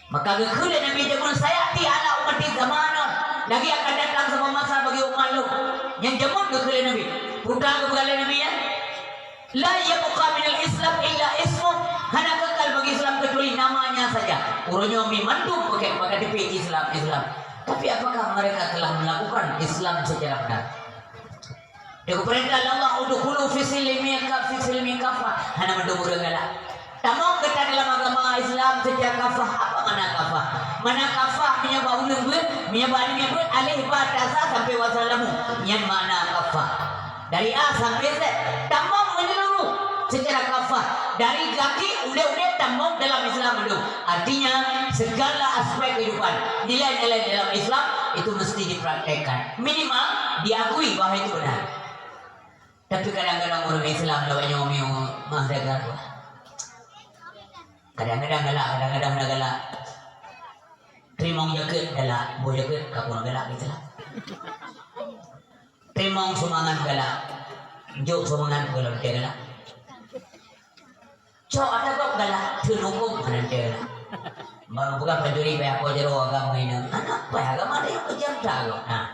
maka kekhulah Nabi jamun sayati ala umat zaman lagi akan datang sama masa bagi umat lu yang jamun kekhulah Nabi putra kepada Nabi ya la yabqa minal Islam illa ismu hanya kekal bagi Islam kecuali namanya saja urunyo memandung pakai tipe Islam tapi apakah mereka telah melakukan Islam secara benar dengan perintah Allah udkhulu fi silmi kafah hanya mendumur galak tamong kita dalam agama Islam secara kafah apa mana kafah? Mana kafah menyebab ulung ber, menyebab ini ber alih batasa sampai wasalamu. Yang mana kafah? Dari A sampai Z tamong menyeluruh secara kafah. Dari kaki udah tamong dalam Islam itu. Artinya segala aspek kehidupan, nilai-nilai dalam Islam itu mesti dipraktekkan. Minimal diakui bahwa itu benar. Tapi kadang-kadang orang Islam lawannya omio mahdagar. Kadang-kadang galak. Trimong jaket galak, bo jaket kapur galak gitu lah. Trimong sumangan galak, jok sumangan galak galak. Cok ada kok galak, tunukung mana galak. Baru bukan pencuri bayar kau jero agama ini. Anak bayar agama ada yang kejam tak? Nah,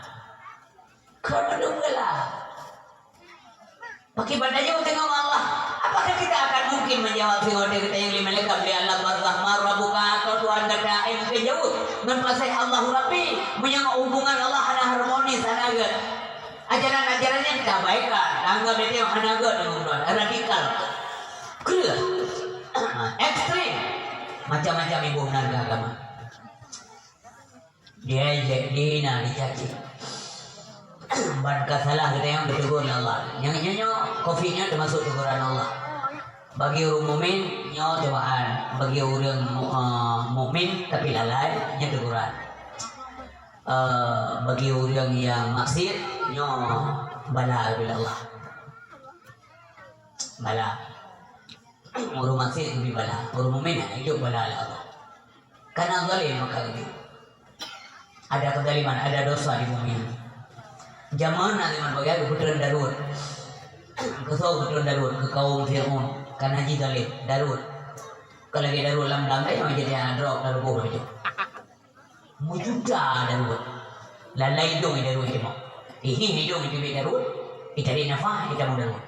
kerana dong galak. Pakai badanya tengok Allah. Apakah kita akan mungkin menjawab firman kita yang lima lekap di alam barzah buka atau Tuhan kata mungkin jauh menpasai Allah Rabbi punya hubungan Allah ada harmonis ada agak ajaran-ajarannya kita baikkan anggap dia ada agak dengan Tuhan radikal clear ekstrim macam-macam ibu naga agama dia dihina dicaci Bangka salah kita yang ditegur Allah. Yang nyonya kofinya termasuk teguran Allah. Bagi orang mukmin nyo cobaan, bagi orang mukmin tapi lalai nya teguran. Bagi orang yang maksiat nyo bala bil Allah. Bala. Orang maksiat lebih bala, orang mukmin hidup bala Allah. Karena zalim maka gitu. Ada kezaliman, ada dosa di bumi ini. Zaman nanti man bagai keputusan Darud, kesau keputusan Darud ke kaum Fir'aun karena haji zalim Darud. Kalau lagi Darud lam yang jadi drop Darud boh itu. Mujuda Darud, lalai hidung Darud itu mau. Ini hidung itu Darud, itari nafah kita mau Darud.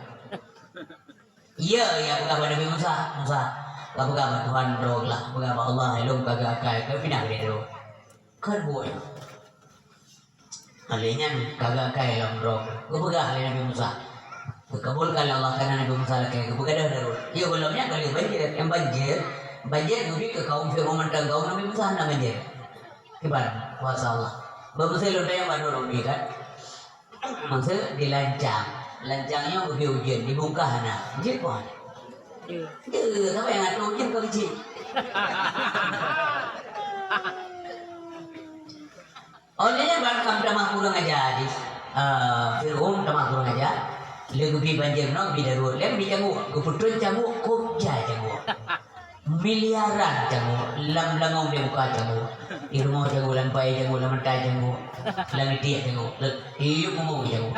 Iya bukan Nabi Musa, bukan Tuhan drog lah, bukan Allah elok kagak kau pindah ke Darud. Kan boy. Alihnya kagak kaya yang drop. Kepegah oleh Nabi Musa. Kekabulkan Allah karena Nabi Musa lagi kepegah darut. Iya belumnya kali banjir, yang banjir lebih ke kaum Fir'aun dan kaum Nabi Musa nak banjir. Kibar kuasa Allah. Bapak lupa yang baru rugi kan. Maksud lancangnya uji ujian dibuka hana. Jil pun. Jil, siapa yang ngatur ujian kau kecil? Olehnya bangkam tamah kurang aja di Fir'aun tamah kurang aja. Legupi banjir no bidarut lem bijamu keputun jamu kopja jamu miliaran jamu lam langong dia buka jamu irmo jamu lampai jamu lamantai jamu langiti jamu iyu kumu jamu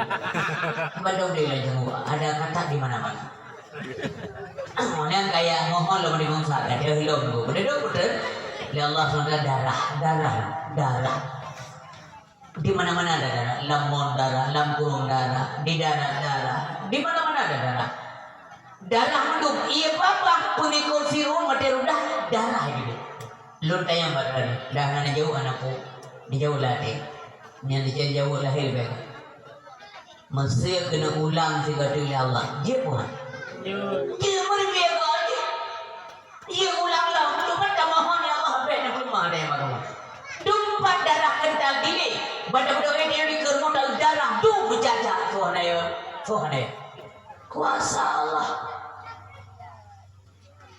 badau dia jamu ada kata di mana-mana. Yang kayak mohon lo mending mengsa dia hilang tu betul ya Allah SWT darah di mana-mana ada darah, lamon darah, lam kurung darah, di darah, di mana-mana ada darah. Darah mendung, iya apa pengikut Fir'aun mati rudah darah ini. Lontai yang badan, dah jauh anakku, di jauh latih, yang di jauh lahir baik. Masih kena ulang si gadil Allah, dia pun. Dia boleh biar dia. Dia ulang lah, cuma tak mohon ya Allah benar rumah ada yang baru. Dumpat darah kental gini. Benda-benda ini di kermudal darah tu berjajah Tuhan ya kuasa Allah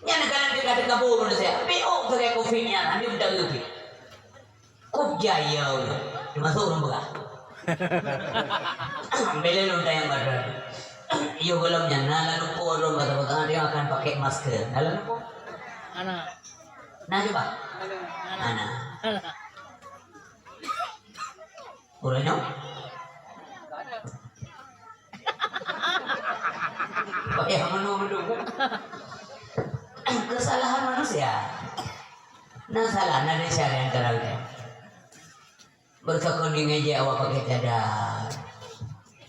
yang negara kita kabur menurut saya BO pakai kofinya nanti udah lebih kok jaya dimasuk orang belah beli lontar yang badan iya belumnya lalu orang kata-kata dia akan pakai masker lalu anak coba anak Urano? Oke, menunggu. Kesalahan manusia. Nah salah, nanti saya yang terlalu. Bertakon di meja awak pakai cadar.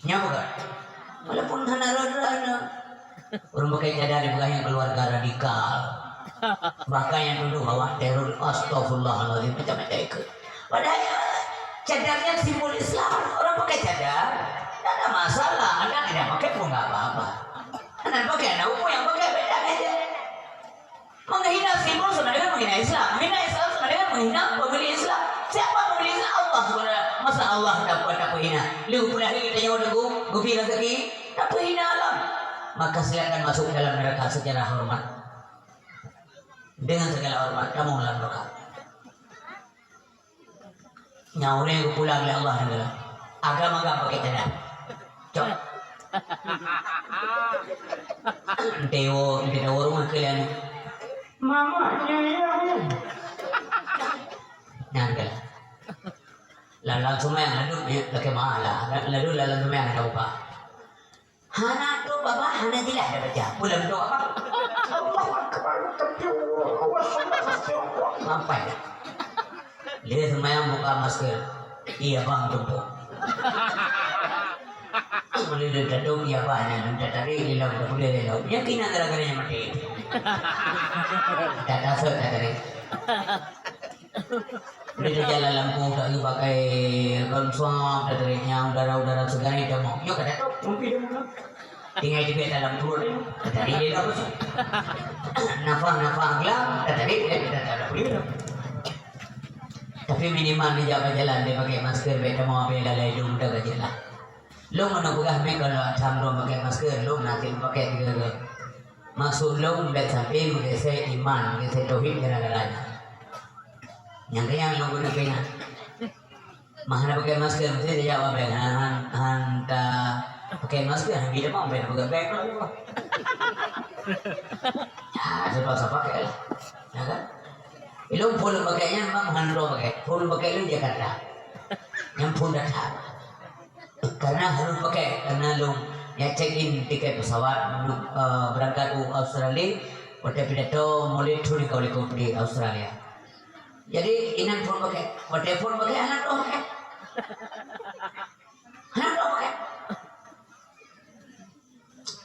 Nyapa kan? Walaupun hana-hana. Orang pakai cadar bukan yang keluarga radikal. Bahkan yang dulu awak teror, astagfirullahaladzim macam-macam ikut. Padahal cadarnya simbol Islam, orang pakai cadar, tidak ada masalah. Anda tidak pakai pun nggak apa-apa. Anda pakai, Anda umum yang pakai beda aja. Menghina simbol sebenarnya menghina Islam, menghina Islam sebenarnya menghina pemilih Islam. Siapa pemilih Islam? Allah sebenarnya. Masa Allah tak hina? Lu pernah kita nyawa dulu, gupi rezeki, tak hina alam. Maka silakan masuk dalam neraka secara hormat. Dengan segala hormat, kamu dalam neraka. Nyaure ko pulang le Allah nagala. Agam-agam pakai tada. Cok. Dewo rumah kalian. Mamanya ya. Nanggal. Lalang sumayang ladu laki mahala. Ladu lalang sumayang ada buka. Hana tu bapa hana tidak ada baca. Pulang doa apa? Sampai. Dia semayang buka masker. Iya bang tumpuk. Boleh duduk iya bang. Nanti tadi hilang tak boleh hilang. Yakin antara-antaranya mati. Tak tasuk tak tadi. Dia jalan lampu tak pakai konsum tak tadi yang udara segar itu mau. Yuk kata tu mungkin dia tinggal di dalam turun. Tadi dia apa sih? Nafas gelap. Tadi dia tak ada boleh. Tapi minimal di jalan dia pakai masker. Beda mau apa yang dalam hidung dah kerja lah. Lo mana pegah mereka kalau camro pakai masker. Lo nanti pakai tiga. Maksud lo bed sampai mengesai iman, mengesai tauhid gara-garanya. Yang kaya lo guna kaya. Mahana pakai masker mesti dia jawab dengan hanta pakai masker. Dia mau pakai beg lah. Ya, terpaksa pakai lah. Ya kan? Ilong pun pakainya memang handro pakai, pun pakai lu Jakarta, yang pun datang. Karena harus pakai, karena lu ya check in tiket pesawat berangkat ke Australia, pada pidato mulai turun kau di Australia. Jadi inan pun pakai, pada pun pakai, anak pun pakai, anak pun pakai.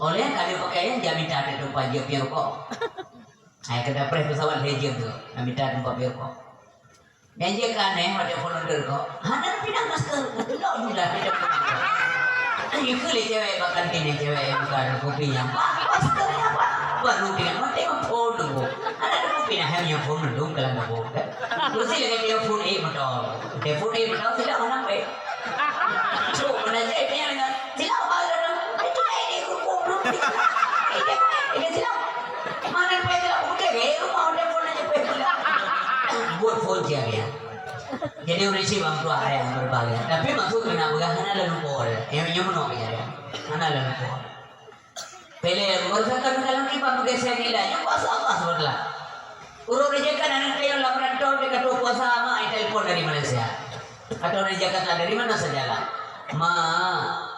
Oleh kali pakaian jamin tak ada tumpah jauh kok. Saya kena press pesawat hejam tu, minta tempat biar kok. Dan dia kan ada volunteer kok. Hana pindah masker, tidak sudah pindah. Itu le cewek bahkan kini cewek bukan kopi yang masker apa? Baru dengan mati phone dulu. Ada kopi yang hanya phone dulu kalau nggak boleh. Terus lagi dia phone motor, phone tidak mana baik. So mana saya punya dengan tidak ada dong. Itu ini hukum dulu. Ini tidak. Mana baik tidak. Rumah udah phone aja buat phone dia. Jadi urisi bang tua yang berbahagia. Tapi maksud kena bergahana lalu pol. Yang menyono aja. Mana lalu pol. Pele bersakan dalam kipas pakai senilanya puasa Allah sebutlah. Urut rejekan anak kayu laporan tahun dekat puasa sama telepon dari Malaysia. Atau dari Jakarta dari mana sajalah. Ma,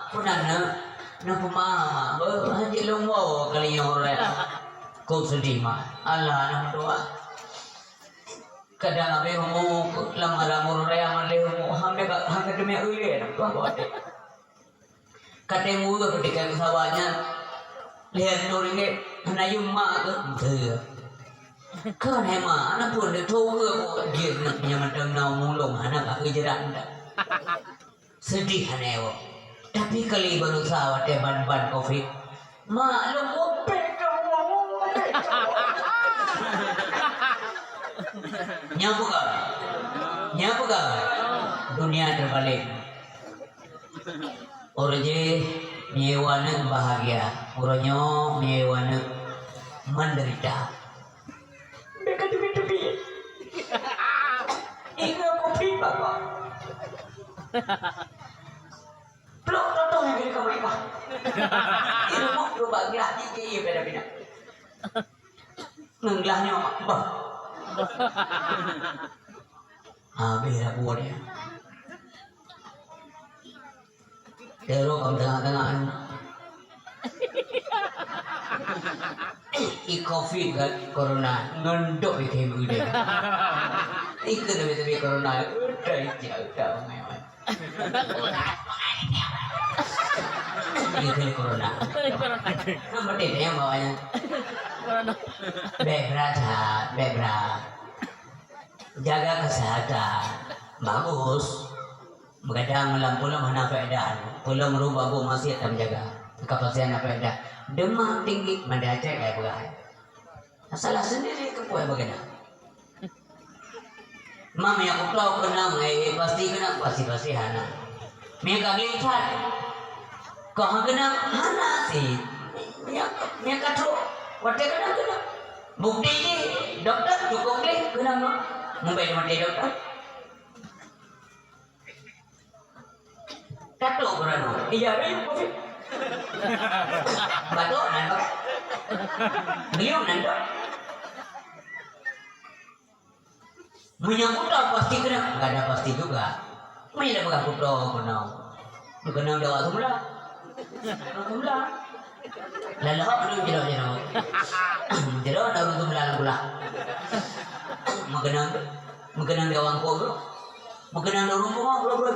punana, nampu mama, berhaji lombo kali orang. Kau sedih mah. Allah nama doa. Kadang abe mau lama-lama raya malih mau hampir demi ulian tuh apa deh. Kadang mau ketika pesawatnya lihat nuri hana yumma ke. Kan hema anak pun dia tahu ke dia nak nyaman nau mulung anak tak kejaran dah. Sedih hana yo. Tapi kali baru sawat ban covid. Maklum kopek. Nyapu ka dunia terbalik. Orangnya menyewana bahagia, orangnya menyewana menderita. Mereka tepi. Ingat kopi bapa. Peluk totong yang jadi kamu ikan. Ini mau coba gelah ini beda-beda. Ngelahnya bang. Habis aku dia. Terus kamu tengah-tengah i-covid kan corona ngendok ikan udah. Ikut tapi corona udah jauh mengewan. Ikut corona. Nomor dia yang bawanya. Beberat. Jaga kesehatan, bagus. Kadang lampu mana faedah, pulang merubah bu masih tak menjaga kepastian apa faedah. Demam tinggi, mendadak kayak begitu. Salah sendiri kepuai bagaimana? Mami aku tahu kena, pasti hana. Mereka lihat, kau kena hana sih. Mereka tu, waktu kena. Bukti ni doktor cukup kena. Mumbai mati doktor. Jatuh berano. Iya, beliau kopi. Batuk nanti. Beliau nanti. Menyangkut pasti kena. Enggak ada pasti juga. Mana bukan kuto kenal. Kenal dewa semula. Semula. Lalu apa tu jero. Jero ada untuk lalu pula. Magenang gawang ko bro. Magenang dorong ko bro.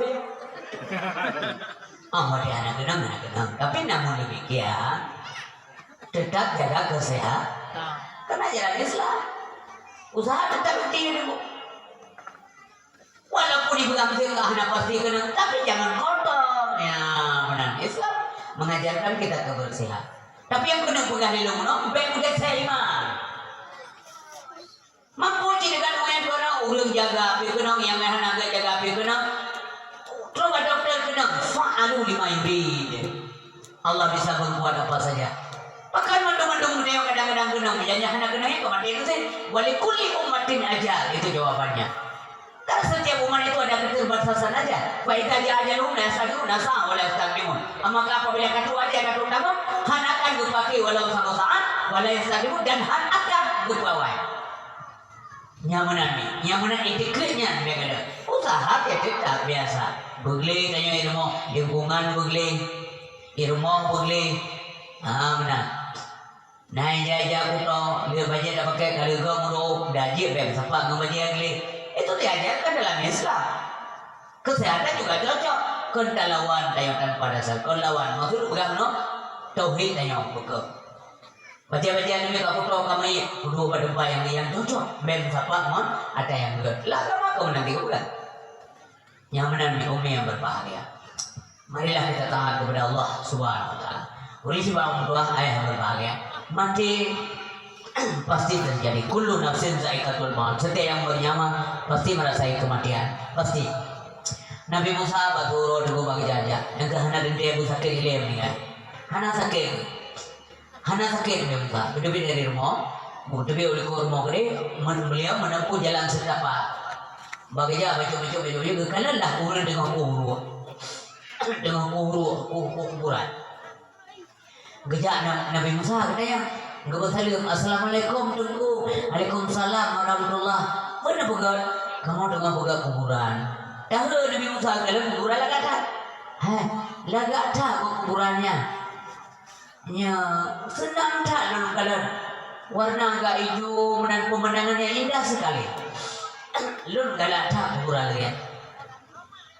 Dia anak genang. Tapi namun demikian tetap jaga kesehatan. Karena jalan Islam. Usaha tetap tinggi dulu. Walaupun dipegang anak pasti genang, tapi jangan kotor. Ya, benar Islam mengajarkan kita kebersihan. Tapi yang kena pegang di lumno, baik udah seiman. Mampu dengan orang orang urung jaga api kenang yang naga jaga api kenang. Coba dokter kenang, fa'alu lima yurid. Allah bisa berbuat apa saja. Bahkan mendung-mendung dia kadang-kadang kenang, jangan anak kenangnya kematian itu sih. Walikuli umatin aja, itu jawabannya. Karena setiap umat itu ada keterbatasan aja. Faida dia aja lu nasalu nasa oleh takdimun. Maka apabila katu aja katu nama, hanakan gupaki walau satu saat, walau takdimun dan hanakan gupawai. Nyamanan etiknya dia kata. Usaha ya tetap biasa. Begli tanya ilmu lingkungan begli, ilmu begli. Benar. Naik jaja kuto, dia baca dah pakai kali gomro, dajib beb sepak ngomongnya gli. Itu diajarkan dalam Islam. Kesehatan juga cocok. Kendalawan tayakan pada saat kendalawan. Maksud bukan no tauhid tayang buka. Baca-baca ini aku tahu kami berdua berdua yang cocok. Mem siapa mon ada yang enggak. Lah kamu kau nanti bukan. Yang menanti umi yang berbahagia. Marilah kita taat kepada Allah Subhanahu Wa Taala. Uri subhanahu wa taala ayah yang berbahagia. Mati pasti terjadi. Kullu nafsin zaikatul maut. Setiap yang bernyawa pasti merasai kematian. Pasti. Nabi Musa baturo dengan bagi jajah. Yang kehana dan dia bu sakit ilmu ni kan. Hana sakit Nabi Musa. Berdebit dari rumah. Berdebit oleh rumah kiri. Beliau menempuh jalan setapak. Bagi jajah baca-baca beliau kekalah orang dengan kuhuru. Dengan kuburan. Gejak Nabi Musa katanya. Salam, assalamualaikum tunggu. Waalaikumsalam warahmatullah. Mana pegang? Kamu dengan pegang kuburan. Dah Nabi Musa dalam kuburan lagak tak? Lagak tak kuburannya. Ya, senang tak dalam keadaan warna agak hijau dan pemandangannya indah sekali. Lun galak tak kuburan lagi.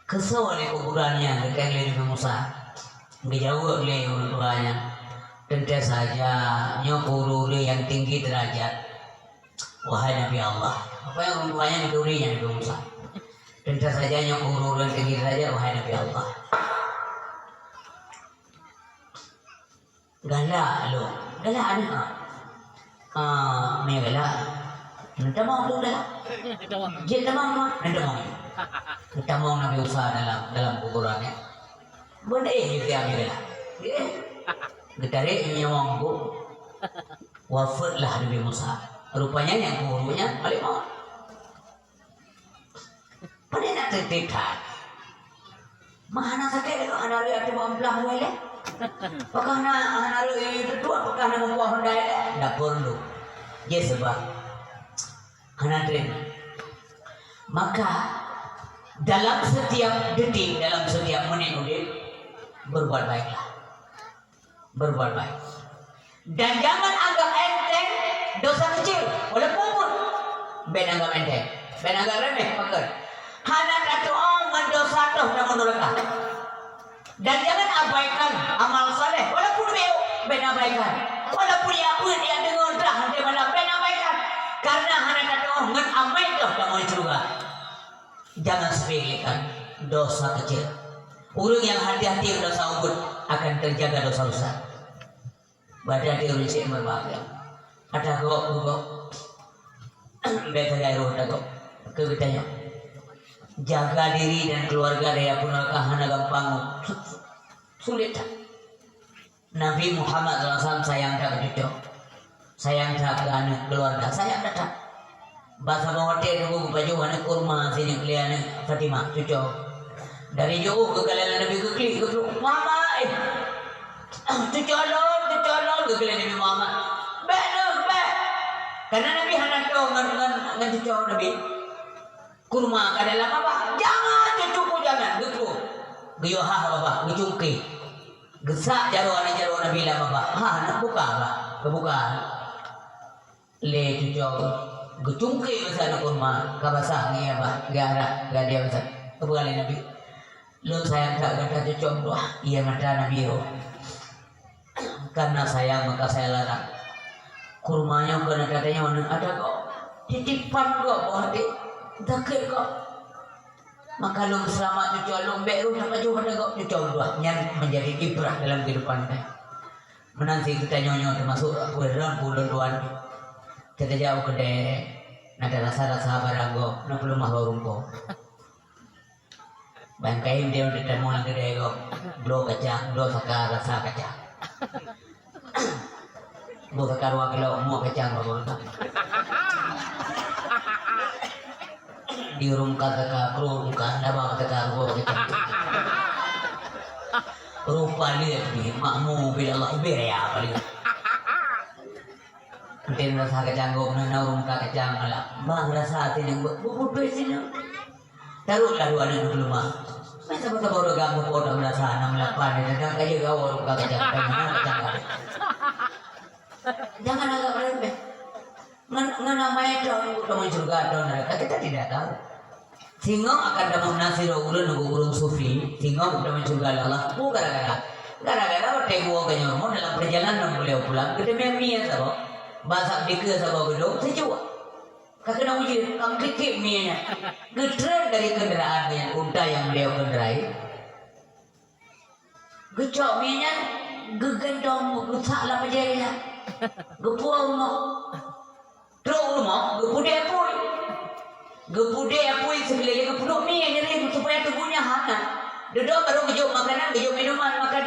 Kesal oleh kuburannya dekat Nabi Musa. Dijauh oleh orang tuanya. Tentu saja nyokuri yang tinggi derajat. Wahai Nabi Allah, apa yang orang tuanya didurinya Nabi Musa. Tentu saja nyokuri yang tinggi derajat. Wahai Nabi Allah. Galak lo, galak ada. Ni galak. Nanti mau tu galak. Jadi mau, nanti mau. Kita mau Nabi Musa dalam kuburannya. Benda ini dia galak. Ditarik nyawang bu, wafatlah Nabi Musa. Rupanya yang gurunya paling mau. Pada nak tertekan. Mana sakit kalau anak dia ada belah wale? Apakah anak dia itu tua? Apakah anak membuah hendak? Tak perlu. Ya sebab anak dia. Maka dalam setiap detik, dalam setiap menit berbuat baiklah. Berbuat baik. Dan jangan anggap enteng dosa kecil. Walaupun pun ben anggap enteng, ben anggap remeh pakar. Hana kata mendosa tuh namun doraka. Dan jangan abaikan amal saleh. Walaupun ben abaikan. Walaupun ya pun dia dengar dah nanti malam ben abaikan. Karena hana kata ngan amai tuh kamu juga. Jangan sepelekan dosa kecil. Orang yang hati-hati dosa ubud akan terjaga dosa besar. Badan dia urus yang berbahagia. Ada kok, betul ya roh ada kok. Kebetanya. Jaga diri dan keluarga dia pun hana gampang. Sulit tak? Nabi Muhammad SAW sayang tak begitu. Sayang tak ke anak keluarga. Sayang tak. Bahasa bawatir tu baju anak kurma sini kalian Fatimah cucu. Dari jauh ke kalian Nabi ke Cucolol gegele Nabi Muhammad. Be. Karena Nabi hendak ngan cucol Nabi. Kurma ka dalam apa? Jangan cucuku jangan gitu. Geyohah apa? Gecungki. Gesak jaro Nabi lah apa? Ha nak buka apa? Kebuka. Le cucol. Gecungki besar kurma. Kabasah ni apa? Gara dia besar. Kebuka le Nabi. Lu sayang tak kata cucol doa. Iya mata Nabi yo. Karena sayang maka saya larang. Kurmanya kena katanya mana ada kok titipan kok bohati dakik kok maka lu selamat cucol lu beru dapat juga ada kok cucol dua yang menjadi ibrah dalam kehidupan kita menanti kita nyonyo termasuk kueran bulan kita jauh gede nada rasa baranggo nak belum mah barungko bangkai dia udah mau lagi gede kok bro kacang bro saka rasa kacang bukan karwa kalau mau kacang bapak di rumah kata rumah nama kata karwa kacang rupa dia di makmu bila Allah ya paling nanti rasa kacang gok nana rumah kacang malah bang rasa hati yang bubut sini taruhlah dua anak dulu mah masa baru gamu podo merasa enam lapan dan kayak gawar rumah kacang kacang jangan agak remeh. Namanya dong untuk surga dong kita tidak tahu. Singgung akan dalam nasiro urun sufi. Singgung untuk surga Allah. Gara-gara waktu gua kenyormo dalam perjalanan beliau pulang. Kita mie sabo. Bahasa dikir sabo gedung sejuak. Kakek nak uji kang kikik mie nya. Gedre dari kendaraan yang unta yang beliau kendarai. Gecok mie nya gegendong rusak lah penjarinya. Gepuang mo, terus mo, gepude apui sekeliling gepuduk mie jadi supaya tubuhnya hangat. Duduk baru gejuk makanan, gejuk minuman, maka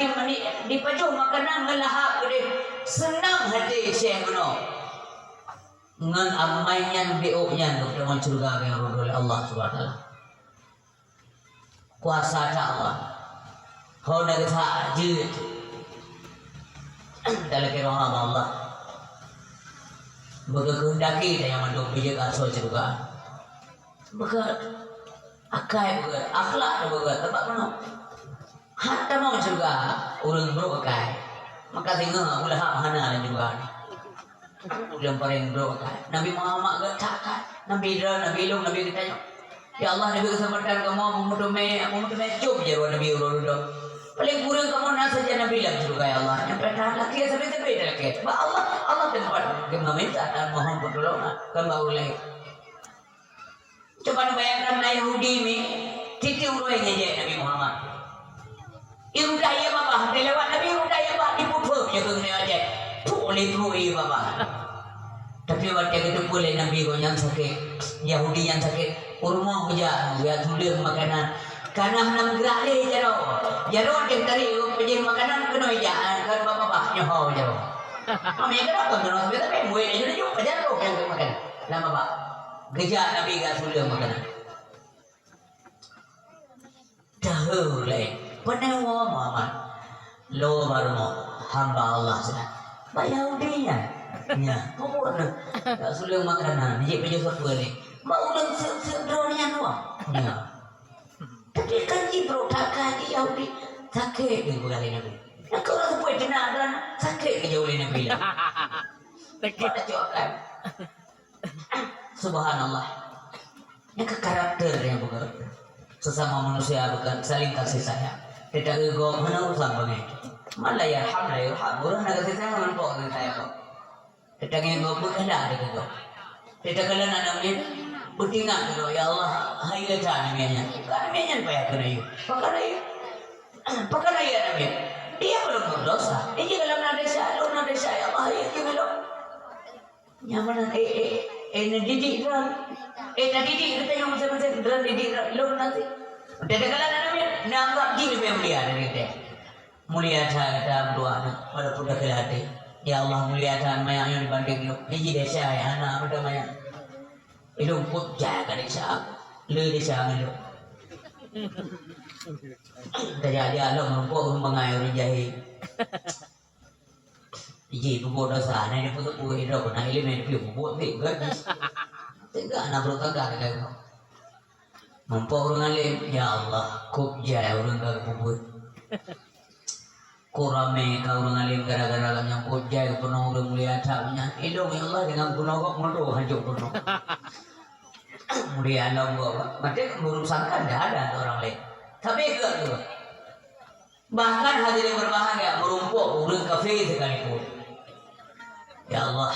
dipajuh makanan ngelahap gede. Senang hati Syekh Mano. Ngan amainya diuknya untuk dengan surga yang oleh Allah Subhanahu Wa Kuasa Allah. Kau nak sajid. Dalam kerana Allah berkehendaki dan yang manduk bijak asal juga bekat akai bekat akhlak bekat tempat mana hatta mau juga urang berokai maka singa ulah hana juga udah paling berokai Nabi Muhammad gak Nabi Long Nabi kita ya Allah Nabi kesempatan kamu memutume cup je Nabi urang paling kurang kamu nak saja Nabi bilang juga ya Allah yang pernah laki sampai laki Allah tempat dia meminta dan mohon pertolongan kan baru lagi coba bayangkan Yahudi ni titi uruinya je Nabi Muhammad irudah ya bapak dia lewat Nabi irudah ya bapak dipupuh je ke aja boleh perui bapak tapi waktu itu boleh Nabi yang sakit Yahudi yang sakit urmah hujan dia tulis makanan karena hendak gerak leh jaro dia tadi penjin makanan kena ijaan kan bapak nyoho jaro kami kenapa kena sebab tapi mue aja juga jaro yang makan lama pak gejak Nabi gak sudah makanan dahulu penewa Muhammad lo baru hamba Allah sudah Yahudinya ya pokok gak sudah makanan dia pejuh sepuluh ni mau dan sedronian wah ya tapi kan Ibro tak kaji Yahudi sakit di bulan Nabi. Nak kalau sebuah jenazah sakit ke jauh Nabi lah. Pada cuakan. Subhanallah. Yang karakter yang bukan sesama manusia bukan saling kasih sayang. Tidak ego mana urusan begitu. Malah ya alhamdulillah orang nak kasih sayang mana kau kasih sayang kau. Tidak ego bukan ada ego. Tidak kalian namanya bertindak gitu ya Allah hai lecan mianya kan mianya payah kena yuk pakana ya Nabi dia belum berdosa dia dalam nadesa ya Allah ya belum nyaman didik tadi kita yang macam-macam dalam didik belum nanti udah kalian Nabi nanggap gini mulia dari kita mulia kita berdoa walaupun dah kelihatan ya Allah mulia maya yang dibanding lu di desa ya anak ada maya ilung put jaga desa le desa ngelo terjadi alam rumput mengairi jahi Iji buat dosa, nah ini putus buat hidup, nah elemen piu buat piu gadis. Tengah anak bertangga kayak mampu orang alim, ya Allah, kok jaya orang gak kubur. Kurame kau orang alim gara-gara yang kok jaya penuh orang mulia cakapnya. Ilmu ya Allah dengan penuh kok mau hancur penuh. Mulia Allah buat, macam berusahakan dah ada orang lain. Tapi enggak tu. Bahkan hadirin berbahagia merumpuk urang kafe sekalipun. Ya Allah,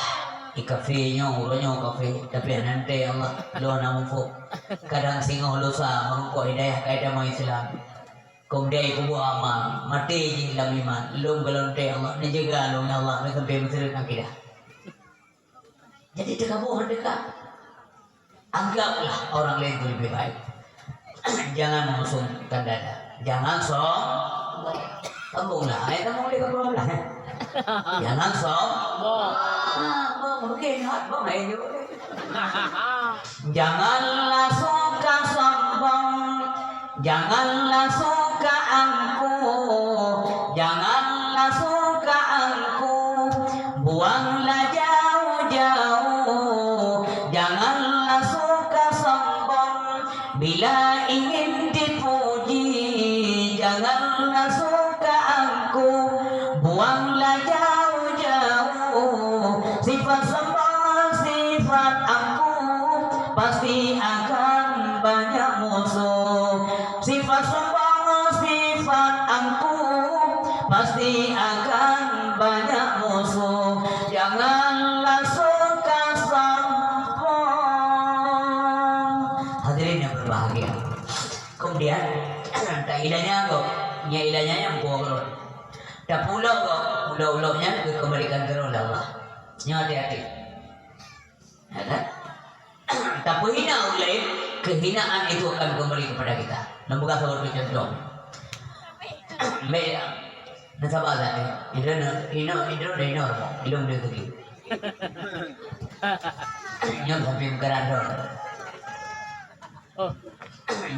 di kafenya urangnya kafe, tapi nanti Allah lo namufu. Kadang singoh lusa merumpuk hidayah kaidah mau Islam. Kemudian ibu amal, mati je dalam iman. Lo galonte Allah, ni jaga lo ya Allah, ni sampai mesra akidah. Jadi terkabur dekat. Anggaplah orang lain itu lebih baik. Jangan mengusungkan dada. Jangan sombonglah. Ayat kamu boleh berdoa. Jangan sombong. Mungkin bang ini boleh. Janganlah suka sombong. Janganlah suka angkuh. Janganlah suka angkuh. Buanglah jauh-jauh. Janganlah suka sombong. Bila ingin dipuji, janganlah suka angkuh. Buanglah jauh-jauh. Sifat sombong, sifat angkuh, pasti akan banyak musuh. Sifat sombong, sifat angkuh, pasti akan banyak musuh. Janganlah suka sombong. Hadirin yang berbahagia. Kemudian tak idanya kok, nya idanya yang buang. Tak pulau kok, pulau-pulaunya dikembalikan ke Allah. Nya hati-hati. Ya kan? Tak hina oleh kehinaan itu akan kembali kepada kita. Nampak satu contoh. Baik, nasabah tadi. Ino, ilmu dia tu. Nyom sampai bergerak.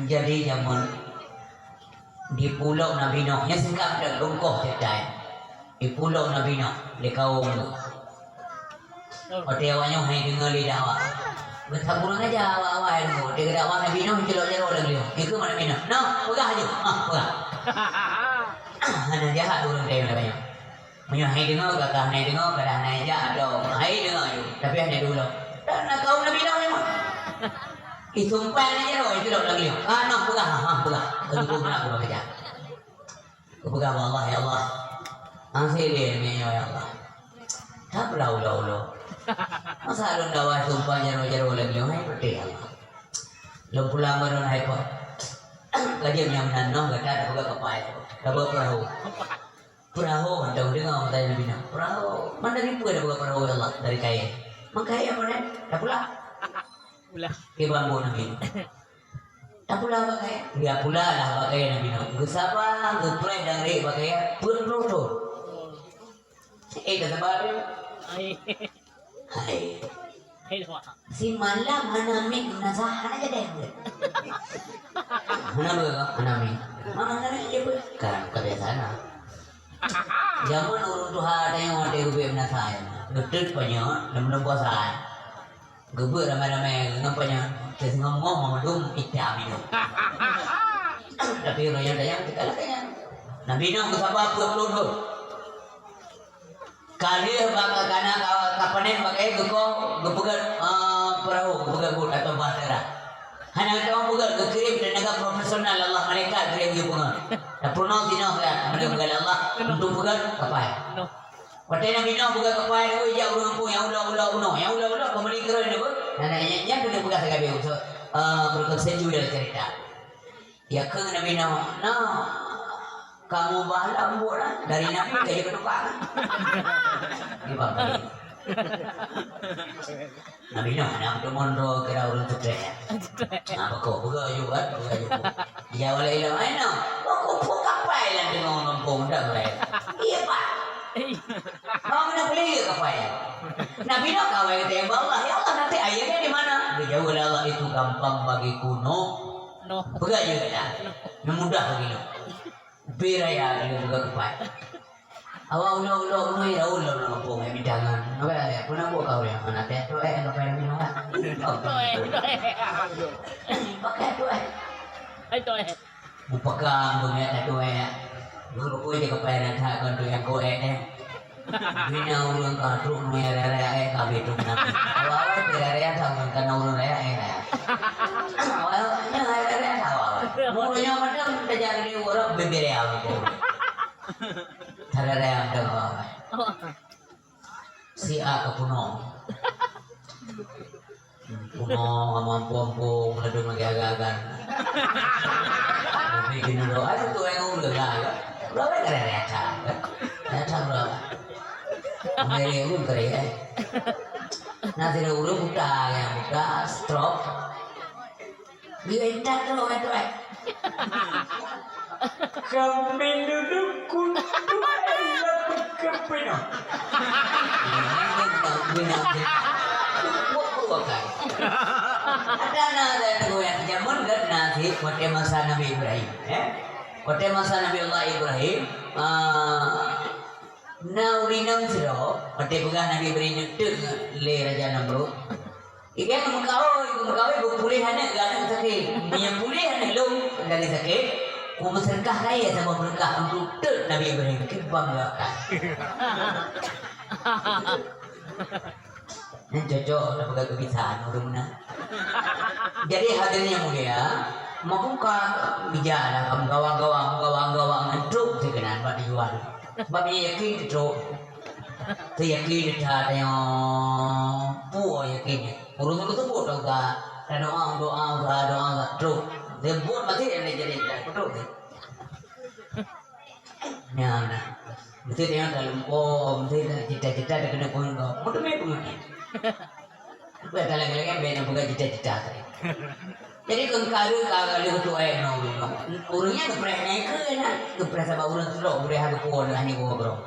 Jadi zaman di Pulau Nabi Nuh, yang singkat dan lungkoh cetai. Di Pulau Nabi Nuh, di kaum Otiawanya hai dengar lidah awak. Bertabung aja awak-awak itu. Dia kata awak Nabi Nuh celok-celok lagi. Itu mana Nabi Nuh? Nuh, pegah aja. Pegah. Hanya jahat orang dia namanya. Punya hai dengar kata hai dengar kata hai jahat dong. Hai dengar je. Tapi hanya dulu. Dan kaum Nabi Nuh memang. Isumpah aja loh, itu loh lagi. Nuh, pegah. Pegah. Tentu nak pegah kerja. Pegah Allah ya Allah. Masih dia ya Allah. Tak belau-lau. Masa alun dawa sumpah jaro-jaro lagi hai putih Allah. Lo pulang baru hai po. Kajian yang menanong gak ada buka kapai. Dapat perahu. Perahu entah dengar mata Nabi Nuh. Perahu. Mana ribu ada buka perahu Allah dari kaya. Makaya mana? Dah pulang. Pulang. Ke bambu Nabi Nuh. Dah pulang pakai. Dia pula lah pakai Nabi Nuh. Gesapa, gepreh dan rek pakai pun-pun. Dah sabar. Hai. Si malam hanami nasahan aja deh. Hanami. Mana dia kan kebiasaan. Zaman urut Tuhan ada yang ada gubernur nasahan. Betul punya, lembut puasa. Gubernur ramai-ramai ngampanya. Terus ngomong dum itam itu. Tapi orang yang ada yang kita lakukan. Nabi Nuh kesapa pelur. Kali bakal kana kapanen pakai gepegat perahu gepegat boat atau bahtera. Hanya kita bukan kekirim dan negara profesional Allah mereka kirim juga pungan. Dan pernah dino kan mereka bukan Allah untuk bukan kapai. Pada yang dino bukan kapai itu jauh rumpu yang ulah kembali keren itu. Nananya dia bukan sekali itu berkesan juga cerita. Ya ke Nabi Nuh, kamu bahala bulan dari Nabi ke kedukaan. Di bawah. Nabi Nuh nak mondo kira urut cedek. Apa kau buka juga. Ya wala ilah mana? Kau buka pailan dengan ngomong dah mulai. Iya pak. Mau nak beli kapai. Nabi Nuh kawai kata ya Allah, ya Allah nanti ayahnya di mana? Jauh Allah itu gampang bagiku no. Buka juga dah. Mudah begitu. Biraya kalau buka kapai. Awak ulo ya ulo po may bidangan. Okay, puna po kau ya. Anak ya tu ano pa rin ginawa. Pakai tu Ito Upakang bumaya tu Dulu ko di kapairan ha kan tu yang ko Bina ulun ka tu may raya ka bitung na. Awak raya ta kan ulun raya Awak raya ta awak. Mulanya macam terjadi orang bebere awak. Tara raya ta awak. Si A ka puno. Puno mampu ladung agak-agagan. Bikin dulu, aduh tuh yang udah lah. Berapa kali reka? Reka berapa? Meri ulun kali ya. Nanti ulun buka stroke. Dia indah tuh itu Kami duduk kuntu enak kepino. Ada yang zaman gak nasi kote masa Nabi Ibrahim, kote masa Nabi Allah Ibrahim, naurinam siro, kote bukan Nabi Ibrahim itu le Raja Namrud. Ikan mengkawai pulih hanya gak sakit, yang pulih hanya lo dari sakit, berkah raya sama berkah untuk Nabi Ibrahim kita banggakan. Ini cocok dapat kebiasaan orang mana. Jadi hadirnya mulia, maupun bicara kamu gawang itu terkenal buat dijual. Babi yakin itu, teryakin itu ada yang puas yakin. Urus itu puas tahu tak? Doa itu. Dia buat mati yang jadi betul. Nah, mesti dia dalam mesti cita-cita dia kena pun kau. Betul betul. Kadang-kadang kan benda bukan cita-cita tadi. Jadi kalau itu orangnya kepreh sama orang tu loh, boleh ada pohon hanya gua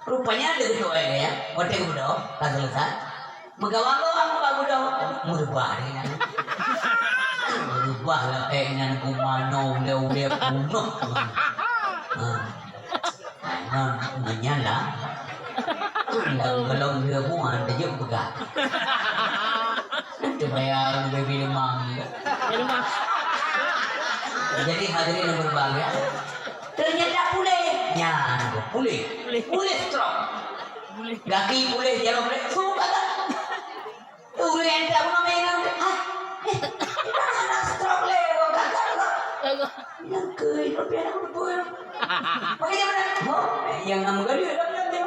Rupanya ada itu ya, waktu itu dah, kan selesai. Megawang budak, merubah ni kan. Merubah lah, nan kumano, udah kuno. Menyala. Kalau dia buat dia pegang. Coba yang baby lemang. Jadi hadirin yang berbahagia. Ternyata pulih strong. Kaki pulih, jalan pulih. Suka tak? Pulih yang tak mau main. Mana strong lego kakak. Yang kiri tapi anak berburu. Pakai mana? Oh, yang nama kali ada dia.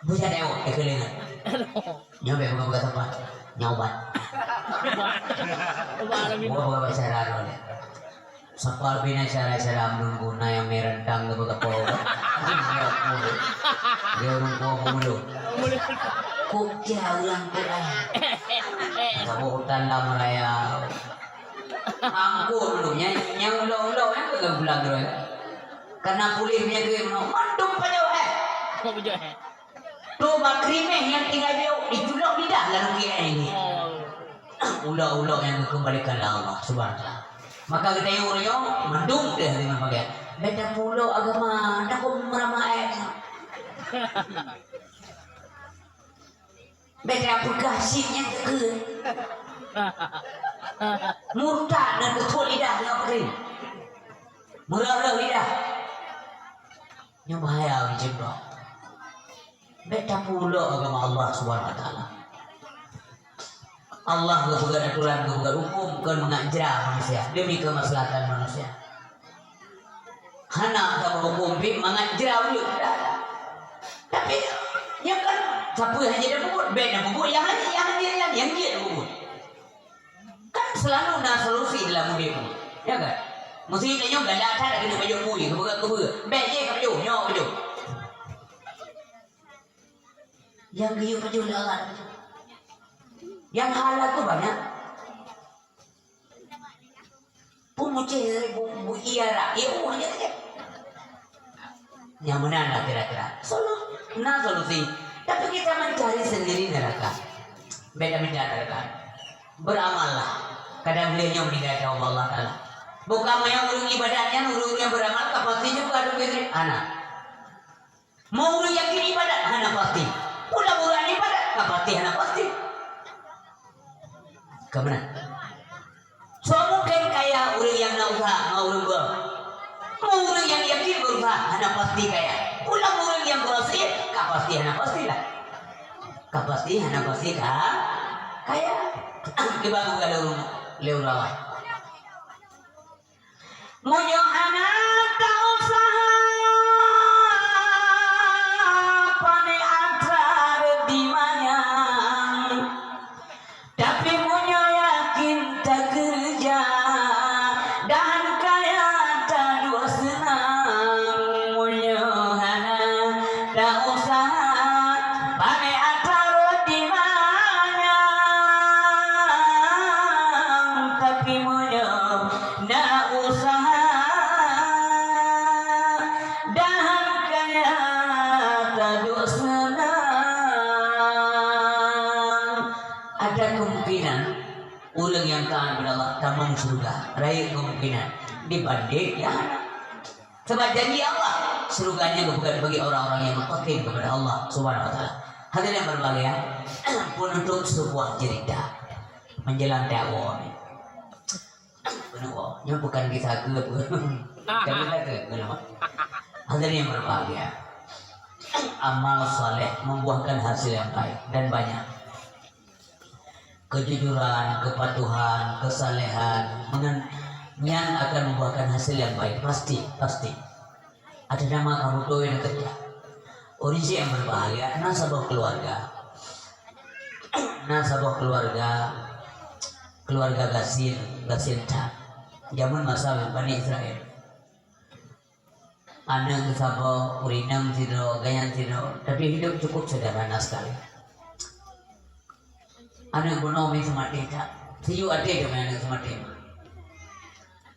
Bukan dewa, kelingan. Nyoba buka apa? Nyobat. Buka bahasa Arab. Sapal bina cara amdun guna yang merentang ke buka pola. Dia orang tua pemulu. Kok jauh Quran. Kabutan lah meraya. Angkur dulu, yang ulo yang kagak bulan dulu. Karena pulihnya ke mandum panjau Tuh bakrimeh yang tinggal dia diculok lidah lalu kira ini. Ulo yang dikembalikan Allah Subhanahu wa taala. Maka kita yang ulo mandum dia dengan bagian. Beda pulau agama, nak meramai. Beda aplikasinya ke. Murtad dan betul lidah yang bakrim. Murah lidah. Yang bahaya macam tu. Beda pula agama Allah Subhanahu wa taala. Allah bukan aturan, bukan hukum, bukan mengajar manusia demi kemaslahatan manusia. Hana kamu hukum mengajar dulu. Tapi ya kan siapa hanya dia bubut, beda bubut yang dia bubut. Kan selalu ada solusi dalam hidupmu. Ya kan? Mesti dia nyok galak tak ada kena baju mui, kebuka. Beda ke baju, nyok baju. Yang giyu baju Allah. Yang halal tu banyak. Pumuci bu iara, hanya saja. Yang mana lah kira-kira? Solusi. Tapi kita mencari sendiri neraka. Beda neraka. Beramallah. Kadang beliau meninggalkan Allah Taala. Bukan yang urung ibadahnya, urung yang beramal, kapasinya juga ada anak. Mau urang yakin ibadat hana pasti. Ulah urang ibadat ka pasti hana pasti. Kemana? So mungkin kaya urang yang nak usaha ngurung gua. Mau urang yang yakin berusaha hana pasti kaya. Ulah urang yang berhasil ka pasti hana pasti lah. Ka pasti hana pasti ka kaya. Dibangun ka lewat lawai. Munyo hana ta usaha pane antara di mana. Tapi munyo yakin tak kerja dan kaya tak dua senang. Munyo hana tak usaha pane antara di mana. Tapi munyo nak usaha dan kaya tak dua senang. Ada kemungkinan ulang yang taat kepada Allah tamam surga. Raih kemungkinan dibanding ya. Sebab janji Allah surganya bukan bagi orang-orang yang mengikut kepada Allah Subhanahu wa taala. Hadirin yang berbahagia, penutup sebuah cerita menjelang dakwah. Penuh, ini bukan kisah ke hadirin yang berbahagia, amal saleh membuahkan hasil yang baik dan banyak. Kejujuran, kepatuhan, kesalehan yang akan membuahkan hasil yang baik pasti. Ada nama kamu tuh yang kerja. Orisi yang berbahagia, nasabah keluarga, keluarga Gasinta, zaman masa Bani Israel. Anak kesabah, urinang sino, gayan sino, tapi hidup cukup sederhana sekali. Anak bonomi semati tak, siu ada yang anak semati.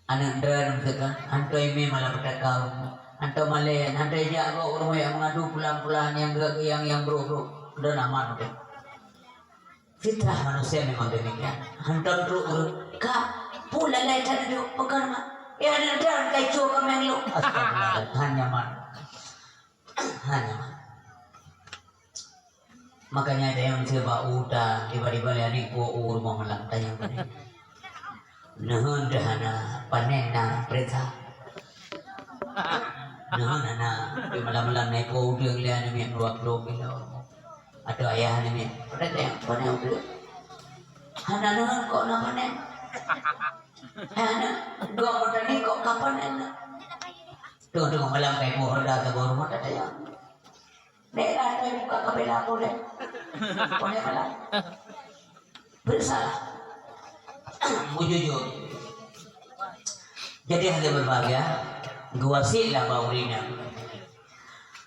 Anak dran misalkan, anto ini malah bertakau, anto malah, anto aja orang yang mengadu pulang-pulang yang bro, udah nama nanti. Fitrah manusia memang demikian. Hantar terus, kak, pulang lagi tak ada pekan mak. Ya ada dran kacau kami lu. Astagfirullah, hanya man. Makanya ada yang coba udah tiba-tiba lihat ko rumah malam tanya mana. Nuhun dahana panena perintah. Nuhun ana di malam-malam naik ko udah lihat ni ruak-ruak bila. Atau ayah ni pada yang panena udah. Hana nuhun kok namanya. Hana gua mau ni kok kapan ana. Tunggu malam naik ko hendak ke rumah tak ada. Daerah tu buka kabel aku deh. Boleh malah. Bersalah. Jujur. Jadi hanya berbahagia. Gua sih lah baurina.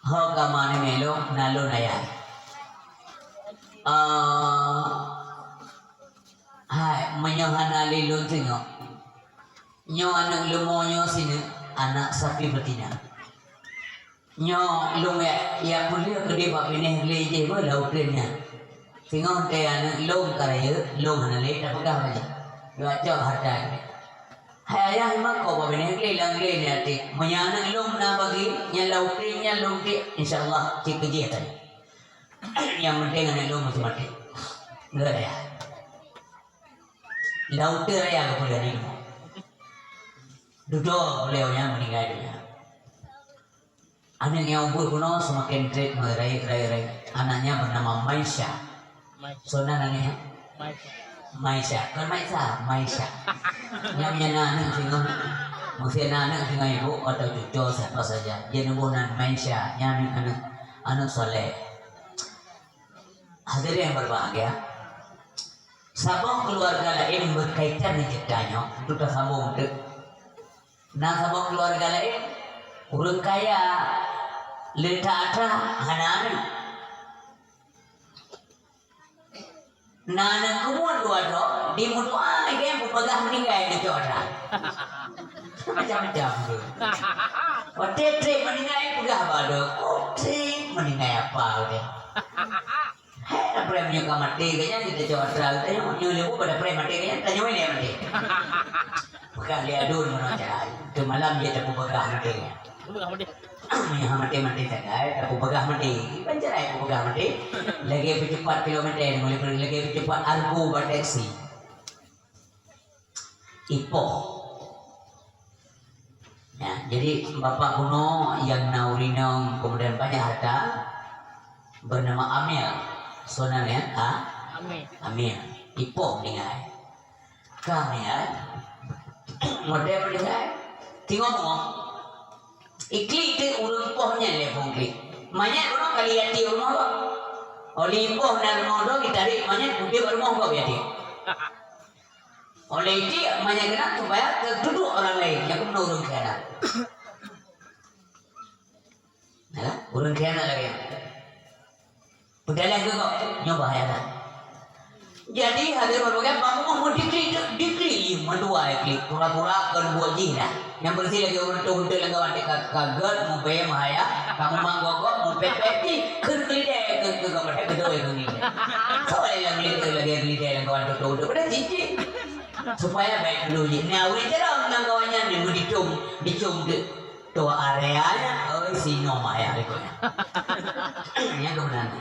Ho kamane melo nalo naya. Hai menyohana lilun tengok. Nyo anak lumonyo sini anak sapi betina. Nyo lung ya mulia gede pak bini leje ba lautnya. Tengok te anak lung karaya lung hana le tak pegang aja. Yo aja harta ni. Hai ayah mak ko pak bini le lang le ni ati. Menyana lung na bagi nya lautnya lung ti insyaallah cik kerja tadi. Yang penting anak lung mesti mati. Enggak ya. Laut raya ko ni. Duduk beliaunya meninggal dunia. Anak yang umur kuno semakin trade merai. Anaknya bernama Maisha. So namanya Maisha. Kan Maisha. Yang punya anak singa, mesti anak singa ibu atau cucu siapa saja. Dia namanya Maisha. Yang anak soleh. Hadirin yang berbahagia. Sabang keluarga lain berkaitan dengan ceritanya. Itu dah sambung. Nah sabang keluarga lain urang kaya letak hanan nana kumon dua do di mutu dia pegah meninggal di jora macam-macam tu ote meninggal pegah bado ote meninggal apa udah hai premnya kamati kayaknya kita jora tanya nyuliu pada prem mati kayaknya tanya ini mati Pegang liadun menocah. Itu malam dia tak pegang mati. Yang mati tak ada. Tak pegang mati. Pencerai pegang mati. Lagi lebih cepat kilometer. Mulai pergi lagi lebih cepat argo bertaksi. Ipoh. Ya, jadi bapak kuno yang naurinong kemudian banyak harta bernama Amir. Sonalnya Amir. Ipoh dengan kami ya. Model dengan tengok ikli itu urun pohnya lepong klik. Banyak orang kali hati rumah kok. Oleh poh dan rumah dong ditarik banyak putih rumah kok biar dia. Oleh itu banyak kena supaya terduduk orang lain yang kena urun kena. Nah, urun kena lagi. Budaya kok nyoba ya kan. Jadi hadir berbagai bangun mau dikli mendua ikli pura-pura kedua jina yang bersih lagi urut lagi wanti kaget mau bayar mahaya kamu manggogok mau pepeti kerkli deh ke kamar kedua itu ni soalnya yang lagi lagi wanti urut udah cici supaya baik dulu ni awalnya cerah nang kawannya ni mau dicum tua areanya oh si noma ya lekonya yang kemudian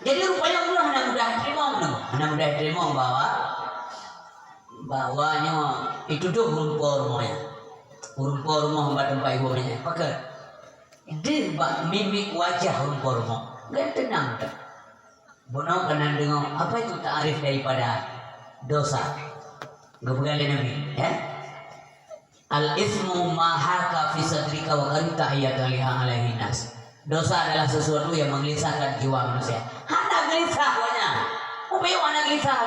jadi rupanya Allah hanya mudah terima bahwanya itu tuh rumpur rumah mbak tempat ibunya pakai dia mimik wajah rumpur rumah nggak tenang tak bono kena dengar apa itu ta'arif daripada dosa nggak pegang Nabi ya al ismu mahaka fi sadrika wa anta ayataliha alaihi nas. Dosa adalah sesuatu yang menggelisahkan jiwa manusia. Hana gelisah wanya. Upi wana gelisah.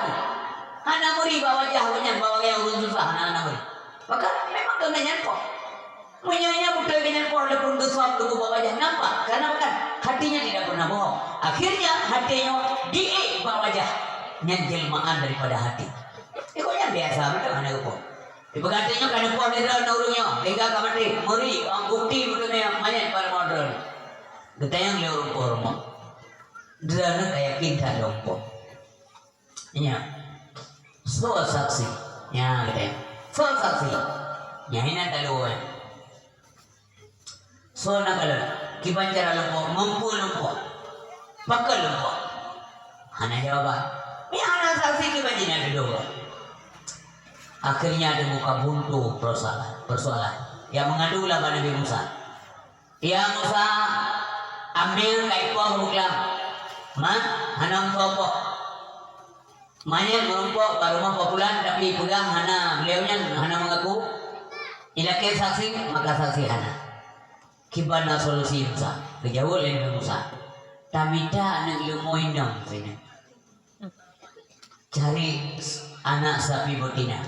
Hana muri bawa wajah bawa yang urun susah hana muri. Maka memang kenanya kok. Punyanya betul kenyan kok ada pun dosa untuk bawa wajah. Nampak? Karena bukan hatinya tidak pernah bohong. Akhirnya hatinya bawa wajah. Jelmaan daripada hati. Ikutnya biasa betul hana kok. Ibagatinya kan kok nira naurunyo. Hingga kamati muri ang bukti betulnya banyak para modern. Detayang lewat rumah, derana kayak kita lompo. Iya, so saksi, ya gitu. So saksi, ya ini ada luar. So nak ada, kibanjara lompo, mampu lompo, pakal lompo. Hana jawab, ini hana saksi kibanjina dulu. Akhirnya ada muka buntu persoalan yang mengadulah pada Nabi Musa. Ya Musa. Ambil kaipah huklam hanam sopo banyak merumpok ke rumah populan tapi pegang hana beliaunya hana mengaku ilakir saksi maka saksi hana kibana solusi Musa kejauh oleh Musa tamita anak ilmu indang sini cari anak sapi betina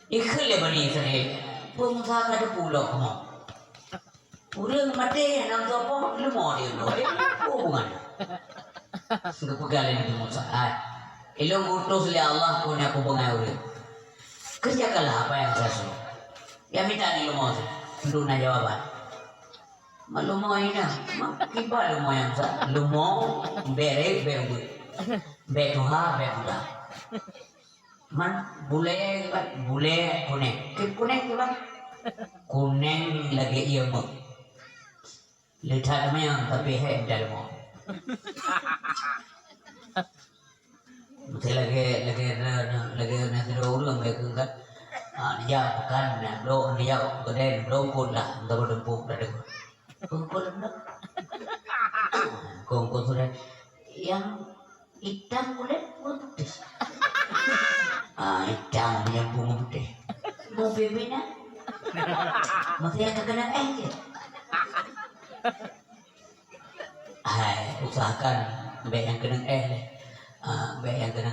ikhlas lebani sini Musa kada pulau kamu Urang mati nang sopo lu mau dia lo hubungan sudah pegalin itu Musa ilmu utus oleh Allah punya hubungan urang kerjakanlah apa yang saya suruh ya minta ni lu mau untuk nak jawaban malu mau ini kibar lu mau yang saya lu mau bere tuha udah man bule kuning kuning lagi iya mau lihat yang tapi dalam mau lagi nanti orang mereka kan dia bukan dia gede pun lah untuk berdempuk dari kongkong sudah yang hitam kulit putih hitam yang bunga putih mau bebina masih yang kena ya usahakan baik yang kena baik yang kena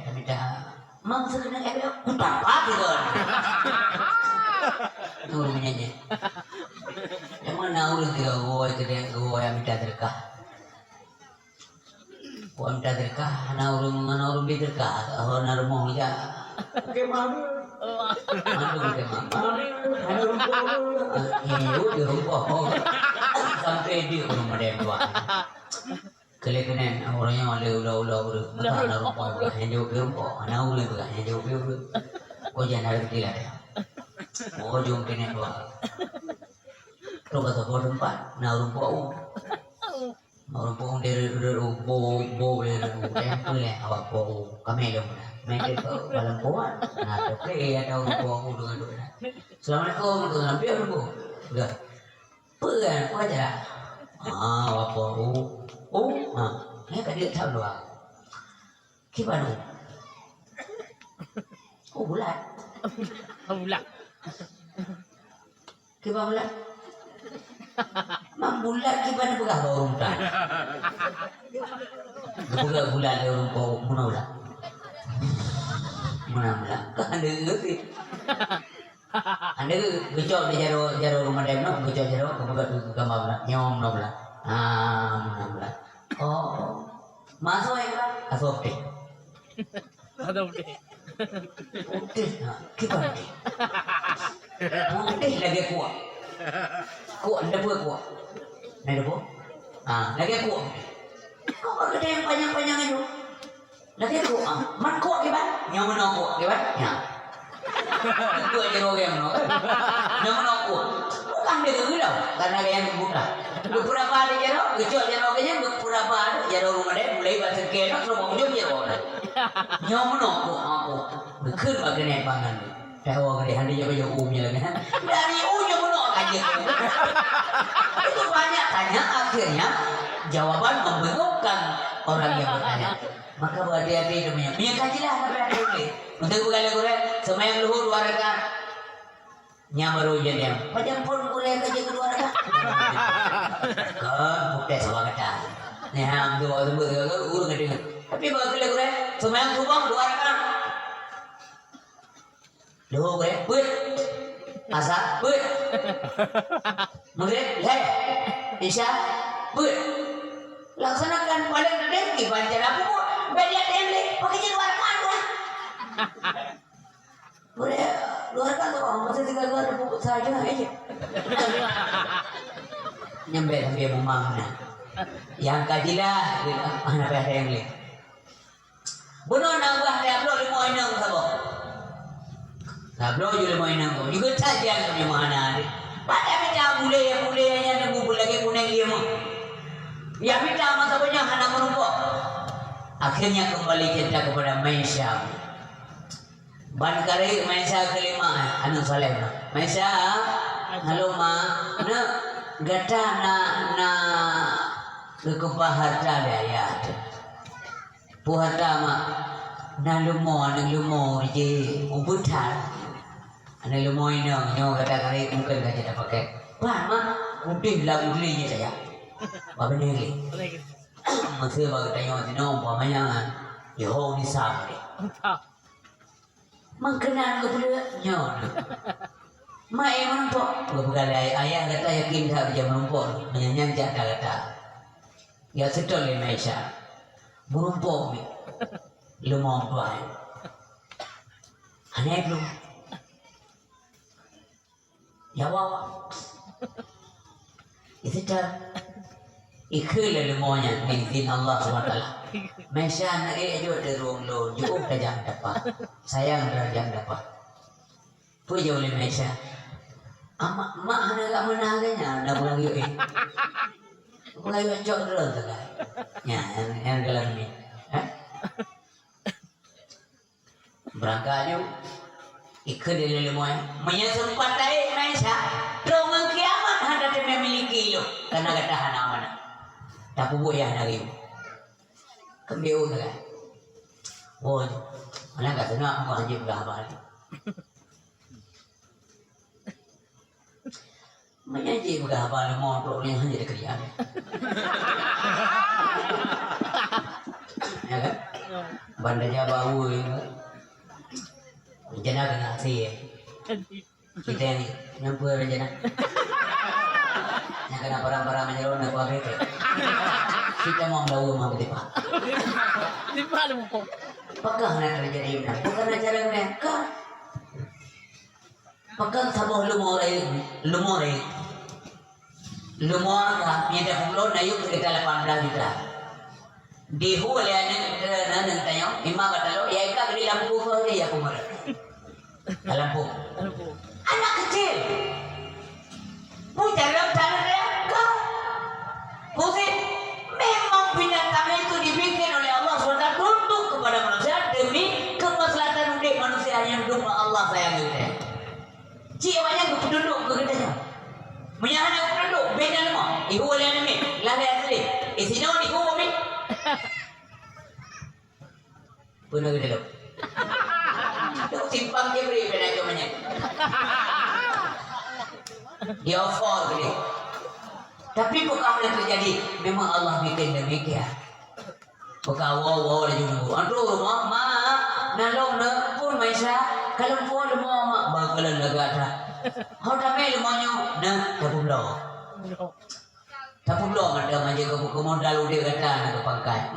tapi dah mang sekena utak pagi kan nurunnya yang mana urut dia gua yang minta terkah gua minta terkah mana urut dia terkah orang rumah aja bagaimana sampai di rumah dia tua Kelebihan orangnya malah ulah maka ada rumput hanya jauh rumput anak ulah juga hanya jauh kau jangan ada ketilah ya mau jom kena dua kau kata kau tempat nak rumput dari bo dari tempel ya awak bo kami dong mereka balang kuat nah tapi ada rumput dengan dua Assalamualaikum dengan biar rumput udah peran apa aja awak bo ini kan dia tahu doang. Gimana? Bulat. Bulat. Gimana bulat? Mang bulat gimana bukan orang tak? Bukan bulat orang kau mana bulat? Mana bulat? Anda ngerti? Anda gecok di jaro rumah dia no, gecok jaro kemudian gambar bulat, nyom no bulat. Mana bulat? Oh, masuk ya kan? Masuk deh. Masuk deh. Deh, gimana deh? Deh lagi kuat. Kuat, ada kuat. Ada kuat. Lagi kuat. Kok gede yang panjang-panjang itu? Lagi kuat. Man kuat gimana? Yang mana kuat gimana? Ya. Itu aja roh yang mana? Yang mana kuat? Bukan dia gila, karena yang buta. Beberapa hari jero, gecok jero kayaknya beberapa hari jero rumah dia mulai bahasa kena terus mau jom jero. Nyamun aku berker bagian pangan. Tahu gede hari jero umnya lagi. Dari umnya mana aja. Itu banyak tanya akhirnya jawaban membingungkan orang yang bertanya. Maka berhati-hati namanya. Punya kajilah berhati ini. Untuk bukan lagu semayang luhur warga. Nyamaru jadinya. Macam pun boleh kerja kedua kan? Kan bukti sama kata. Nih ham tu waktu urut kerja. Tapi bagus lagi gue. Semayang subang dua kan? Luhur gue, but, asal but, mungkin leh, isya, but. Laksanakan paling nanti banjir aku pun beli tempe pakai luar kan gue. Boleh luar kan tuh masih tinggal luar pupuk saja aja. Nyampe sampai memang yang kajilah anak ada yang lain. Bunuh nambah dia belum lima enam sabo. Belum juga lima enam juga saja kami mana ada. Pada kita boleh yang nunggu lagi kuning dia mah. Ya kita masa punya anak menumpuk. Akhirnya kembali kita kepada Maisha. Bankari Maisha kelima anu saleh. Maisha halo ma na gata na kepaharta ya. Puharta ma na lumo je ubutan. Ana lumo ino gata kari mungkin gak kita pakai. Pan ma udih lah udihnya saya. Bapak ni masih bagai tanya di nomor banyak Yehova ni sama ni. Mengkenal kepada nyon. Mai menumpuk. Bukan ayah kata yakin tak bisa menumpuk. Menyanyi jatah kata. Ya setul ni Maisha. Menumpuk ni. Lumong tuan. Aneh belum. Jawab. Itu dah. Ikhlas lemonya izin Allah SWT. Maisha nak juga derung lo, juga jangan dapat. Sayang jangan dapat. Puji oleh Maisha. Mak anak tak menangnya, nak pulang yuk. Pulang yuk cok terus tak? Ya, yang dalam ni. Berangkat yuk. Ikhlas dari lemonya. Menyesempat dari Maisha. Terong kiamat hendak memiliki lo, karena kata anak mana. Tak pupuk ya hari ini. Kembali kan? Oh, mana kat sana aku hanya berapa hari. Menyaji berapa hari motor yang hanya dikerjakan. Ya kan? Bandanya bau ini. Rencana kena sih. Kita ni nyampu rencana. Yang kena parang-parang menyeluruh nak buat mereka. Kita mau bau mau ketipa. Tipa lu po. Pegang nak kerja ini. Bukan acara mereka. Pegang sabah lumore. Lumor kan. Yang dah puluh na yuk kita 18 juta. Di hule nang tayo, imam kata lo, ya ika gede lampu ko ya kumar. Lampu. Ano po? Anak kecil. Mau dalam cara dia kau. Khusus memang binatang itu dibikin oleh Allah SWT tunduk kepada manusia demi kemaslahatan umat manusia yang dulu Allah sayang itu. Jiwanya penduduk kegedanya. Menyahana penduduk beda nama. Ibu oleh ni, lagi asli. Isino ni ibu ni. Puno gede lo. Itu simpang dia beri beda namanya. Dia offer gede. Tapi bukan yang terjadi. Memang Allah bikin demikian. Bukan wow lagi nunggu. Aduh rumah mak nalong na pun maisa kalau pun rumah mak bakalan negara. Hau tamai lumanyo na tapublo. No. Tapublo man daw man jago ko mo dalu dia kata na kapangkay.